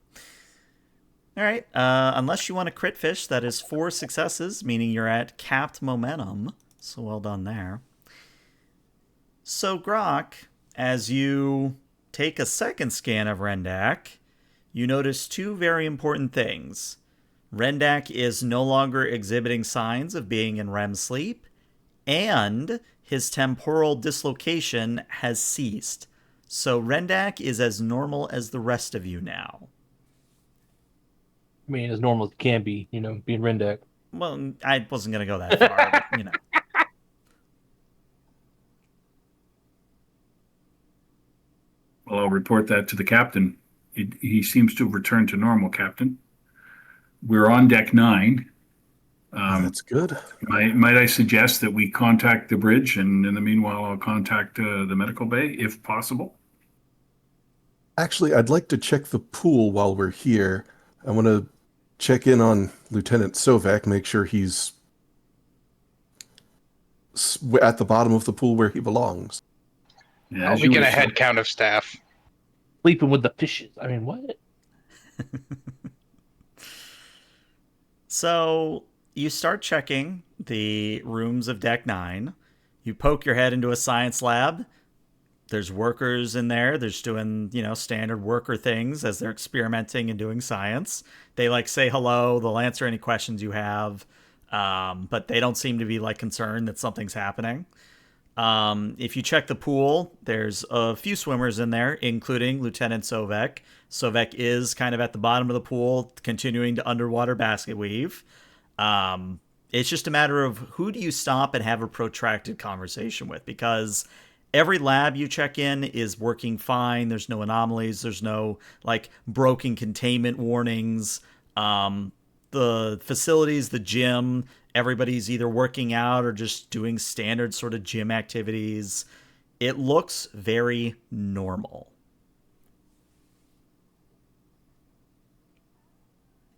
All right. Unless you want a crit fish, that is 4 successes, meaning you're at capped momentum. So well done there. So, Grok, as you take a second scan of Rendak, you notice 2 very important things. Rendak is no longer exhibiting signs of being in REM sleep, and his temporal dislocation has ceased. So Rendak is as normal as the rest of you now. I mean, as normal as it can be, being Rendak. Well, I wasn't going to go that far, but. Well, I'll report that to the captain. He seems to have returned to normal, Captain. We're on deck 9. That's good. Might I suggest that we contact the bridge, and in the meanwhile, I'll contact the medical bay, if possible? Actually, I'd like to check the pool while we're here. I want to check in on Lieutenant Sovak, make sure he's at the bottom of the pool where he belongs. Yeah, I'll begin a head count of staff. Sleeping with the fishes. I mean, what? So you start checking the rooms of Deck 9. You poke your head into a science lab. There's workers in there. They're just doing, standard worker things as they're experimenting and doing science. They say hello. They'll answer any questions you have. But they don't seem to be concerned that something's happening. If you check the pool, there's a few swimmers in there, including Lieutenant Sovek. Sovek is kind of at the bottom of the pool, continuing to underwater basket weave. It's just a matter of who do you stop and have a protracted conversation with, because every lab you check in is working fine. There's no anomalies. There's no broken containment warnings. The facilities, the gym, everybody's either working out or just doing standard sort of gym activities. It looks very normal.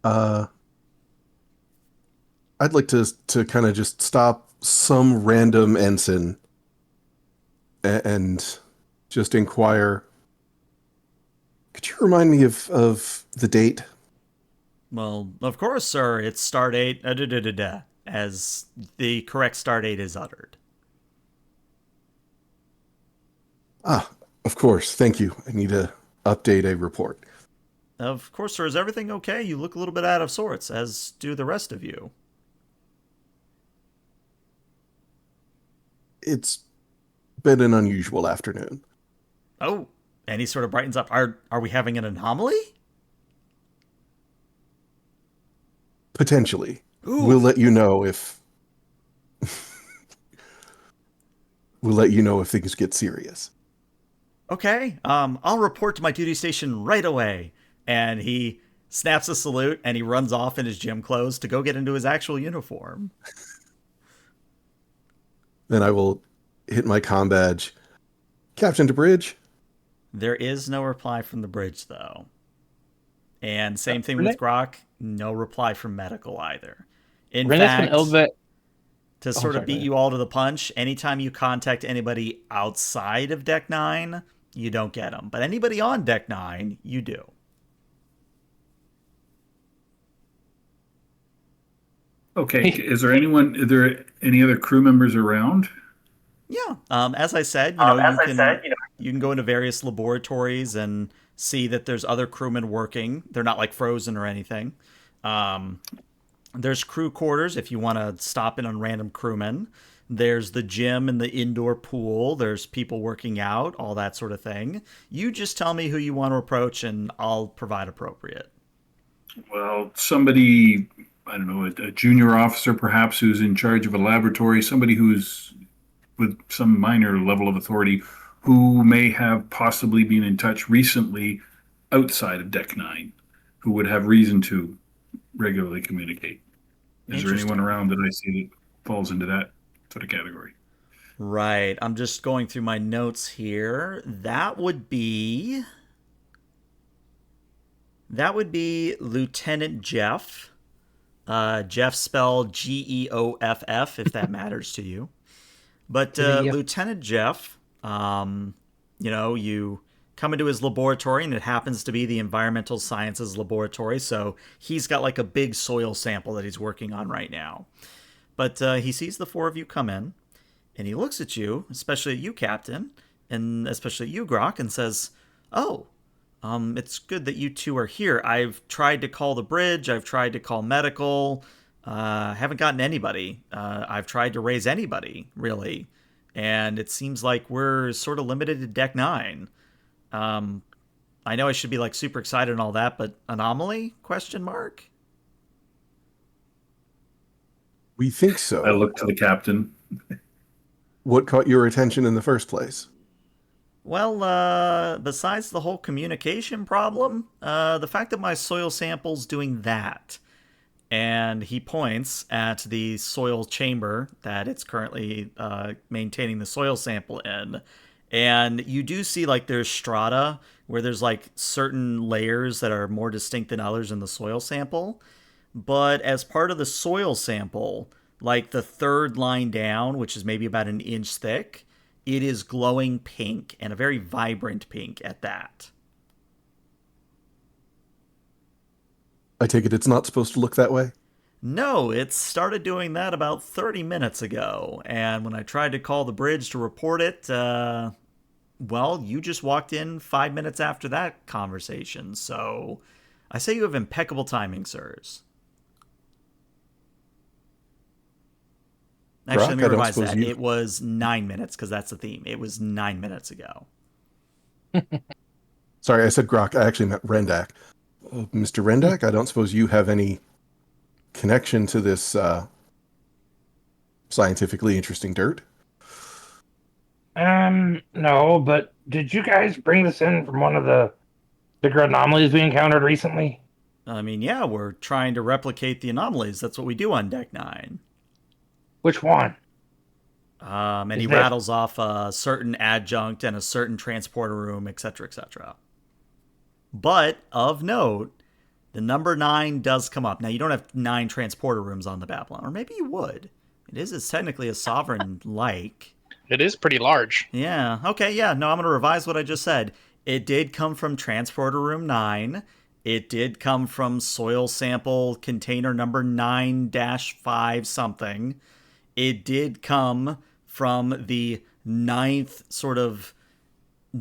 I'd like to kind of just stop some random ensign and just inquire. Could you remind me of the date? Well, of course, sir. It's stardate as the correct stardate is uttered. Of course. Thank you. I need to update a report. Of course, sir. Is everything okay? You look a little bit out of sorts, as do the rest of you. It's been an unusual afternoon. Oh, and he sort of brightens up. Are we having an anomaly? Potentially. Ooh. We'll let you know if things get serious. Okay. I'll report to my duty station right away. And he snaps a salute and he runs off in his gym clothes to go get into his actual uniform. Then I will hit my comm badge. Captain to bridge. There is no reply from the bridge, though. And same thing with Grok. No reply from medical either. In fact, to sort of beat you all to the punch, anytime you contact anybody outside of Deck 9, you don't get them. But anybody on Deck 9, you do. Okay. Are there any other crew members around? Yeah. As I said, you can go into various laboratories and see that there's other crewmen working. They're not frozen or anything. There's crew quarters if you want to stop in on random crewmen. There's the gym and the indoor pool. There's people working out, all that sort of thing. You just tell me who you want to approach and I'll provide appropriate. Well, somebody I don't know, a junior officer perhaps who's in charge of a laboratory, somebody who's with some minor level of authority who may have possibly been in touch recently outside of Deck 9, who would have reason to regularly communicate. Is there anyone Interesting. around that I see that falls into that sort of category? Right. I'm just going through my notes here. That would be Lieutenant Jeff. Jeff spelled Geoff, if that matters to you. But Yeah. Lieutenant Jeff, you come into his laboratory, and it happens to be the environmental sciences laboratory. So he's got like a big soil sample that he's working on right now. But he sees the four of you come in, and he looks at you, especially at you, Captain, and especially at you, Grok, and says, "Oh, it's good that you two are here. I've tried to call the bridge. I've tried to call medical. Haven't gotten anybody. I've tried to raise anybody, really. And it seems like we're sort of limited to Deck 9. I know I should be like super excited and all that, but anomaly? Question mark? We think I so. look to the captain. What caught your attention in the first place? Well, besides the whole communication problem, the fact that my soil sample's doing that. And he points at the soil chamber that it's currently maintaining the soil sample in. And you do see like there's strata where there's like certain layers that are more distinct than others in the soil sample. But as part of the soil sample, like the third line down, which is maybe about an inch thick, it is glowing pink, and a very vibrant pink at that. I take it it's not supposed to look that way? No, it started doing that about 30 minutes ago, and when I tried to call the bridge to report it, well, you just walked in 5 minutes after that conversation, so I say you have impeccable timing, sirs. Actually, let Grok, me I don't revise suppose that. you... It was 9 minutes, because that's the theme. It was 9 minutes ago. Sorry, I said Grok. I actually meant Rendak. Mr. Rendak, I don't suppose you have any connection to this scientifically interesting dirt? No, but did you guys bring this in from one of the bigger anomalies we encountered recently? I mean, yeah, we're trying to replicate the anomalies. That's what we do on Deck 9. Which one? And Is he this? rattles off a certain adjunct and a certain transporter room, etc., etc. But of note, the number 9 does come up. Now, you don't have 9 transporter rooms on the Babylon, or maybe you would. It's technically a sovereign like. It is pretty large. Yeah. Okay. Yeah. No, I'm going to revise what I just said. It did come from transporter room 9. It did come from soil sample container number 9-5 something. It did come from the 9th sort of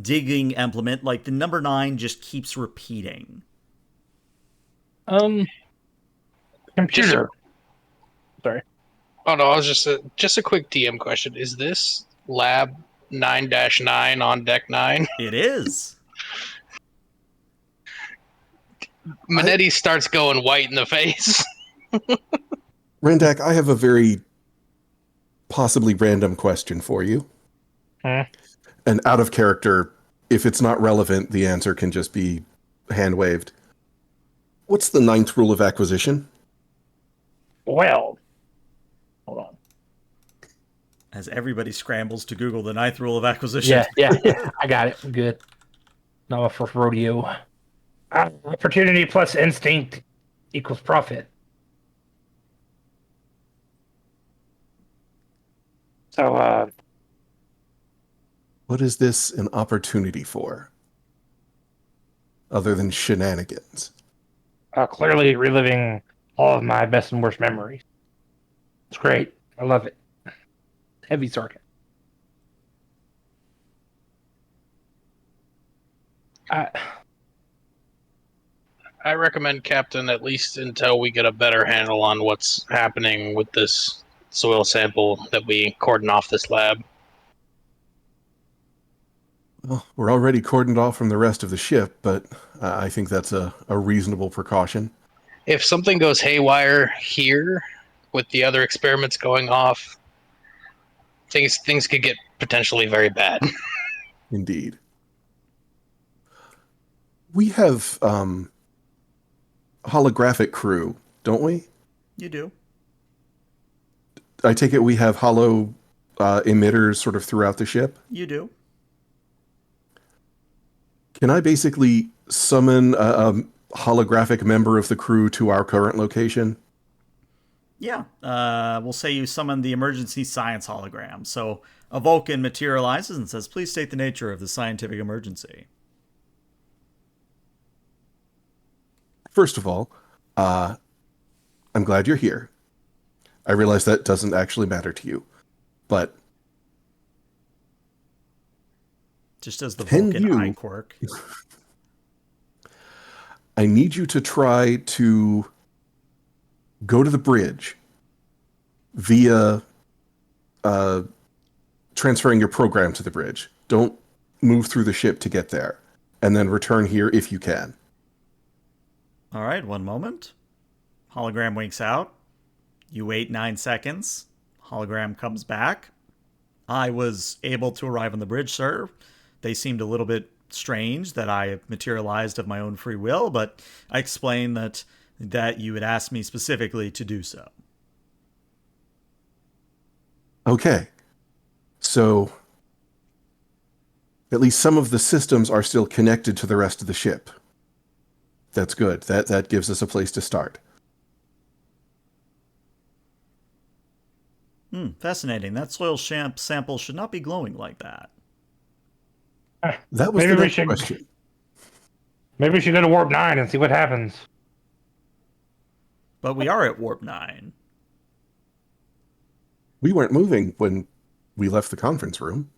digging implement. Like the number 9 just keeps repeating. Computer. Sorry. Oh no, I was just a quick DM question. Is this lab 9-9 on Deck 9? It is. Minetti starts going white in the face. Rendak, I have a very possibly random question for you. Hmm? And out of character, if it's not relevant, the answer can just be hand-waved. What's the 9th rule of acquisition? Well, hold on. As everybody scrambles to Google the 9th rule of acquisition. Yeah. I got it. I'm good. Not my first rodeo. Opportunity plus instinct equals profit. So, What is this an opportunity for? Other than shenanigans. clearly reliving all of my best and worst memories. It's great. I love it. Heavy sarcasm. I recommend Captain, at least until we get a better handle on what's happening with this soil sample, that we cordon off this lab. Well, we're already cordoned off from the rest of the ship, but I think that's a reasonable precaution. if something goes haywire here with the other experiments going off, things could get potentially very bad. Indeed. We have holographic crew, don't we? You do. I take it we have holo emitters sort of throughout the ship. You do. Can I basically summon a holographic member of the crew to our current location? Yeah. We'll say you summon the emergency science hologram. So a Vulcan materializes and says, please state the nature of the scientific emergency. First of all, I'm glad you're here. I realize that doesn't actually matter to you, but Just as the Can Vulcan you- eye quirk. I need you to try to go to the bridge via transferring your program to the bridge. Don't move through the ship to get there, and then return here if you can. All right, one moment. Hologram winks out. You wait 9 seconds. Hologram comes back. I was able to arrive on the bridge, sir. They seemed a little bit strange that I materialized of my own free will, but I explained that you had asked me specifically to do so. Okay. So at least some of the systems are still connected to the rest of the ship. That's good. That gives us a place to start. Fascinating. That soil sample should not be glowing like that. That was Maybe the we next should- question. Maybe we should go to Warp 9 and see what happens. But we are at Warp 9. We weren't moving when we left the conference room.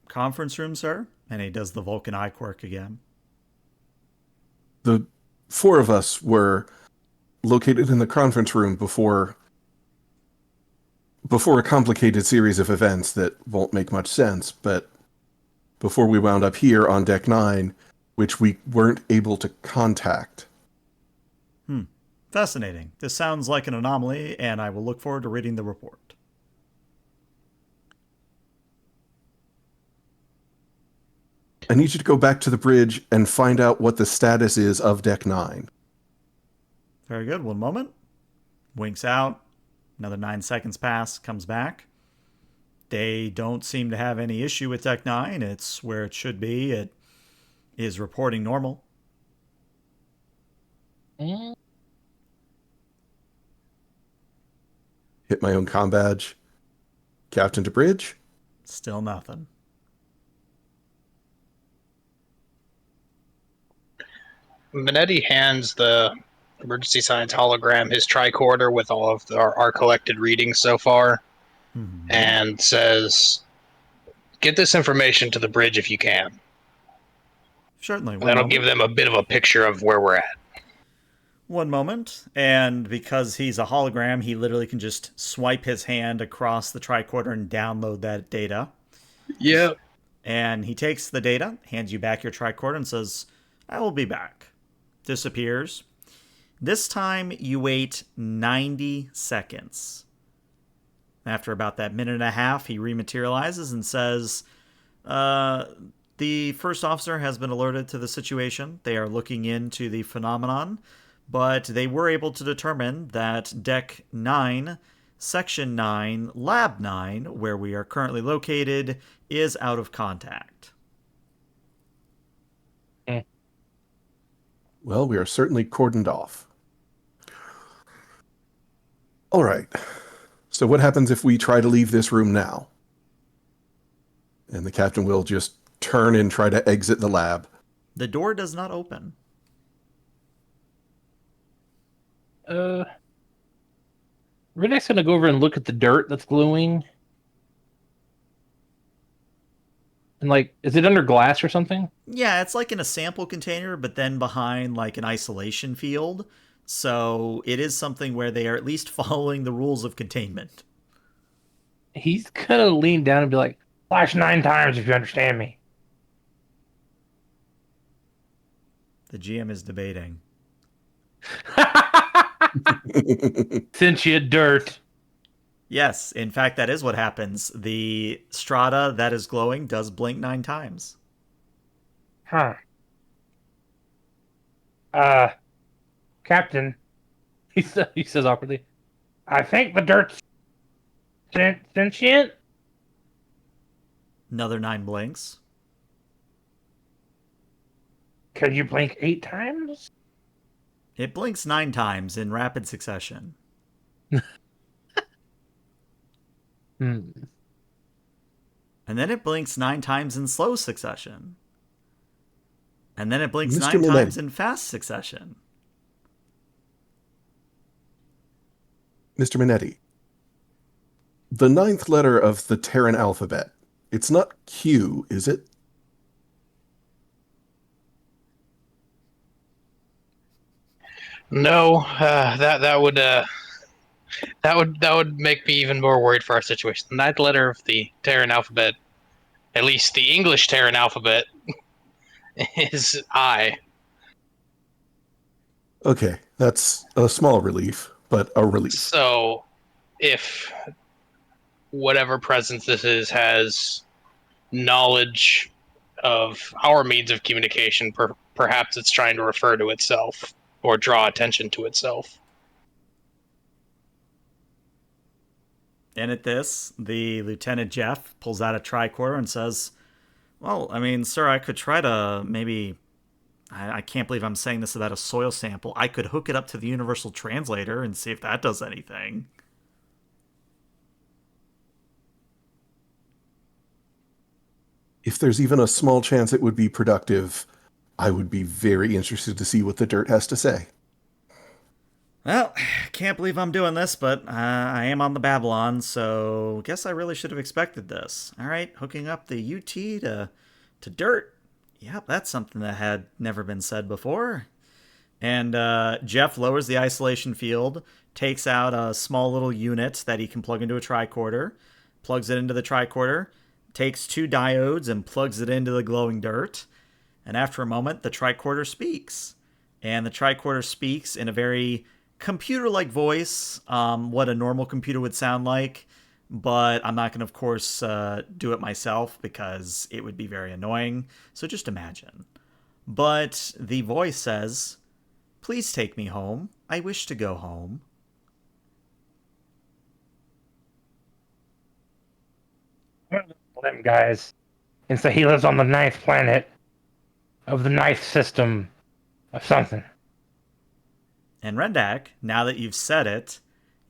Conference room, sir? And he does the Vulcan eye quirk again. The four of us were located in the conference room before a complicated series of events that won't make much sense, but before we wound up here on Deck 9, which we weren't able to contact. Fascinating. This sounds like an anomaly, and I will look forward to reading the report. I need you to go back to the bridge and find out what the status is of Deck 9. Very good. One moment. Winks out. Another 9 seconds pass. Comes back. They don't seem to have any issue with Deck 9. It's where it should be. It is reporting normal. Hit my own comm badge. Captain to bridge. Still nothing. Benetti hands the emergency science hologram his tricorder with all of our collected readings so far, and says, get this information to the bridge if you can. Certainly. That'll give them a bit of a picture of where we're at. One moment, and because he's a hologram, he literally can just swipe his hand across the tricorder and download that data. Yeah. And he takes the data, hands you back your tricorder, and says, I will be back. Disappears. This time, you wait 90 seconds. After about that minute and a half, he rematerializes and says, the first officer has been alerted to the situation. They are looking into the phenomenon. But they were able to determine that Deck 9, Section 9, Lab 9, where we are currently located, is out of contact. Well, we are certainly cordoned off. All right. So what happens if we try to leave this room now? And the captain will just turn and try to exit the lab. The door does not open. Riddick's gonna go over and look at the dirt that's glowing. And is it under glass or something? Yeah, it's like in a sample container, but then behind like an isolation field. So it is something where they are at least following the rules of containment. He's gonna lean down and be like, flash 9 times if you understand me. The GM is debating. Sentient dirt. Yes, in fact, that is what happens. The strata that is glowing does blink 9 times. Huh. Uh, Captain, he says awkwardly, I think the dirt's sentient? Another 9 blinks. Could you blink 8 times? It blinks 9 times in rapid succession. Hmm. And then it blinks 9 times in slow succession. And then it blinks Mr. 9 times Minetti. in fast succession. Mr. Minetti, the 9th letter of the Terran alphabet. It's not Q, is it? No, that would make me even more worried for our situation. The ninth letter of the Terran alphabet, at least the English Terran alphabet, is I. Okay, that's a small relief, but a relief. So, if whatever presence this is has knowledge of our means of communication, perhaps it's trying to refer to itself or draw attention to itself. And at this, the Lieutenant Jeff pulls out a tricorder and says, well, I mean, sir, I could try to maybe. I can't believe I'm saying this about a soil sample. I could hook it up to the universal translator and see if that does anything. If there's even a small chance it would be productive, I would be very interested to see what the dirt has to say. Well, can't believe I'm doing this, but I am on the Babylon, so guess I really should have expected this. All right, hooking up the UT to dirt. Yep, that's something that had never been said before. And Jeff lowers the isolation field, takes out a small little unit that he can plug into a tricorder, plugs it into the tricorder, takes 2 diodes and plugs it into the glowing dirt. And after a moment, the tricorder speaks. And the tricorder speaks in a very computer-like voice, what a normal computer would sound like. But I'm not going to, of course, do it myself because it would be very annoying. So just imagine. But the voice says, please take me home. I wish to go home. Them guys. And so he lives on the 9th planet of the 9th system of something. And Rendak, now that you've said it,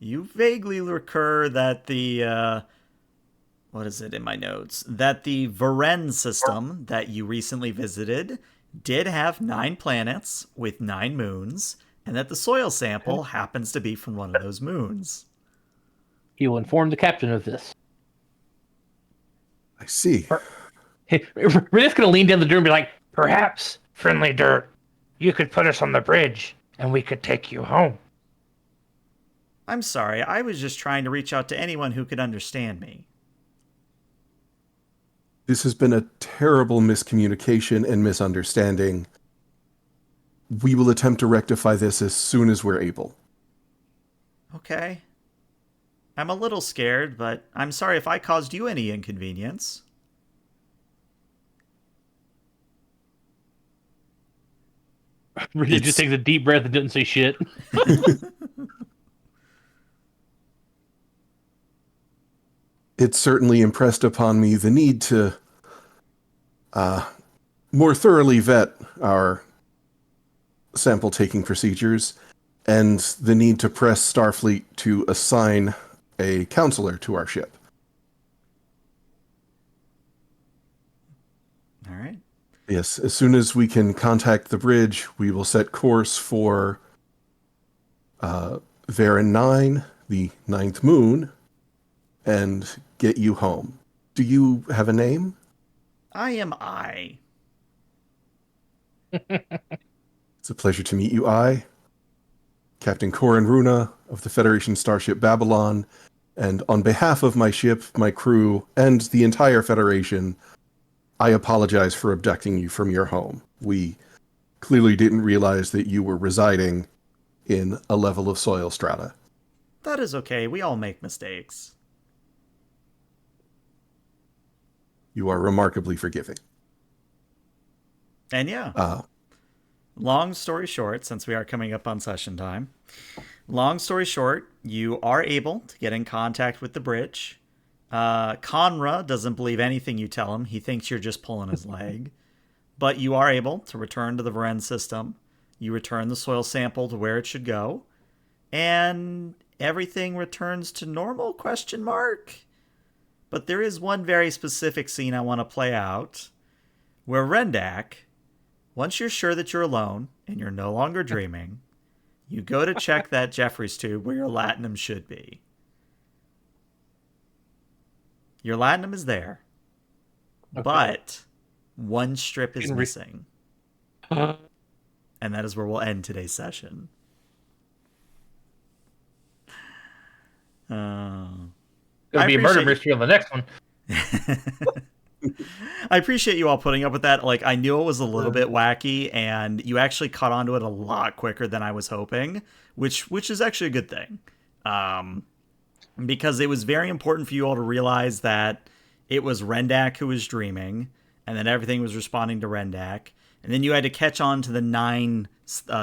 you vaguely recur that the what is it in my notes? That the Varen system that you recently visited did have 9 planets with 9 moons, and that the soil sample happens to be from one of those moons. He will inform the captain of this. I see. We're just going to lean down the dirt and be like, perhaps, friendly dirt, you could put us on the bridge and we could take you home. I'm sorry, I was just trying to reach out to anyone who could understand me. This has been a terrible miscommunication and misunderstanding. We will attempt to rectify this as soon as we're able. Okay. I'm a little scared, but I'm sorry if I caused you any inconvenience. Really just takes a deep breath and doesn't say shit. It certainly impressed upon me the need to more thoroughly vet our sample taking procedures and the need to press Starfleet to assign a counselor to our ship. All right. Yes, as soon as we can contact the bridge, we will set course for Varan 9, the 9th moon, and get you home. Do you have a name? I am I. It's a pleasure to meet you, I, Captain Corin Runa of the Federation Starship Babylon, and on behalf of my ship, my crew, and the entire Federation, I apologize for abducting you from your home. We clearly didn't realize that you were residing in a level of soil strata. That is okay. We all make mistakes. You are remarkably forgiving. And yeah, long story short, since we are coming up on session time, long story short, you are able to get in contact with the bridge. Conra doesn't believe anything you tell him. He thinks you're just pulling his leg. But you are able to return to the Varen system. You return the soil sample to where it should go. And everything returns to normal, question mark? But there is one very specific scene I want to play out, where Rendak, once you're sure that you're alone and you're no longer dreaming, you go to check that Jeffries tube where your latinum should be. Your latinum is there, but one strip is missing. And that is where we'll end today's session. It'll be a murder mystery on the next one. I appreciate you all putting up with that. Like, I knew it was a little bit wacky, and you actually caught on to it a lot quicker than I was hoping, which is actually a good thing. Because it was very important for you all to realize that it was Rendak who was dreaming, and then everything was responding to Rendak, and then you had to catch on to the 9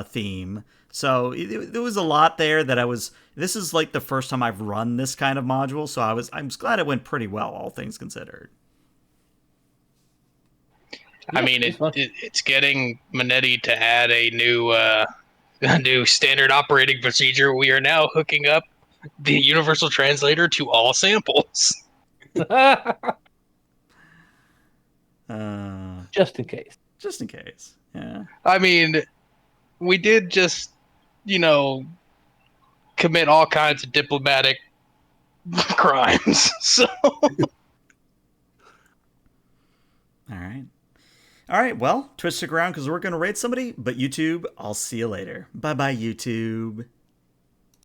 theme. So there was a lot there that this is like the first time I've run this kind of module, so I'm glad it went pretty well, all things considered. I mean, it's getting Manetti to add a new standard operating procedure. We are now hooking up the universal translator to all samples. Just in case. Just in case. Yeah. I mean, we did just, commit all kinds of diplomatic crimes. So. All right. Well, Twitch, stick around because we're going to raid somebody. But YouTube, I'll see you later. Bye-bye, YouTube.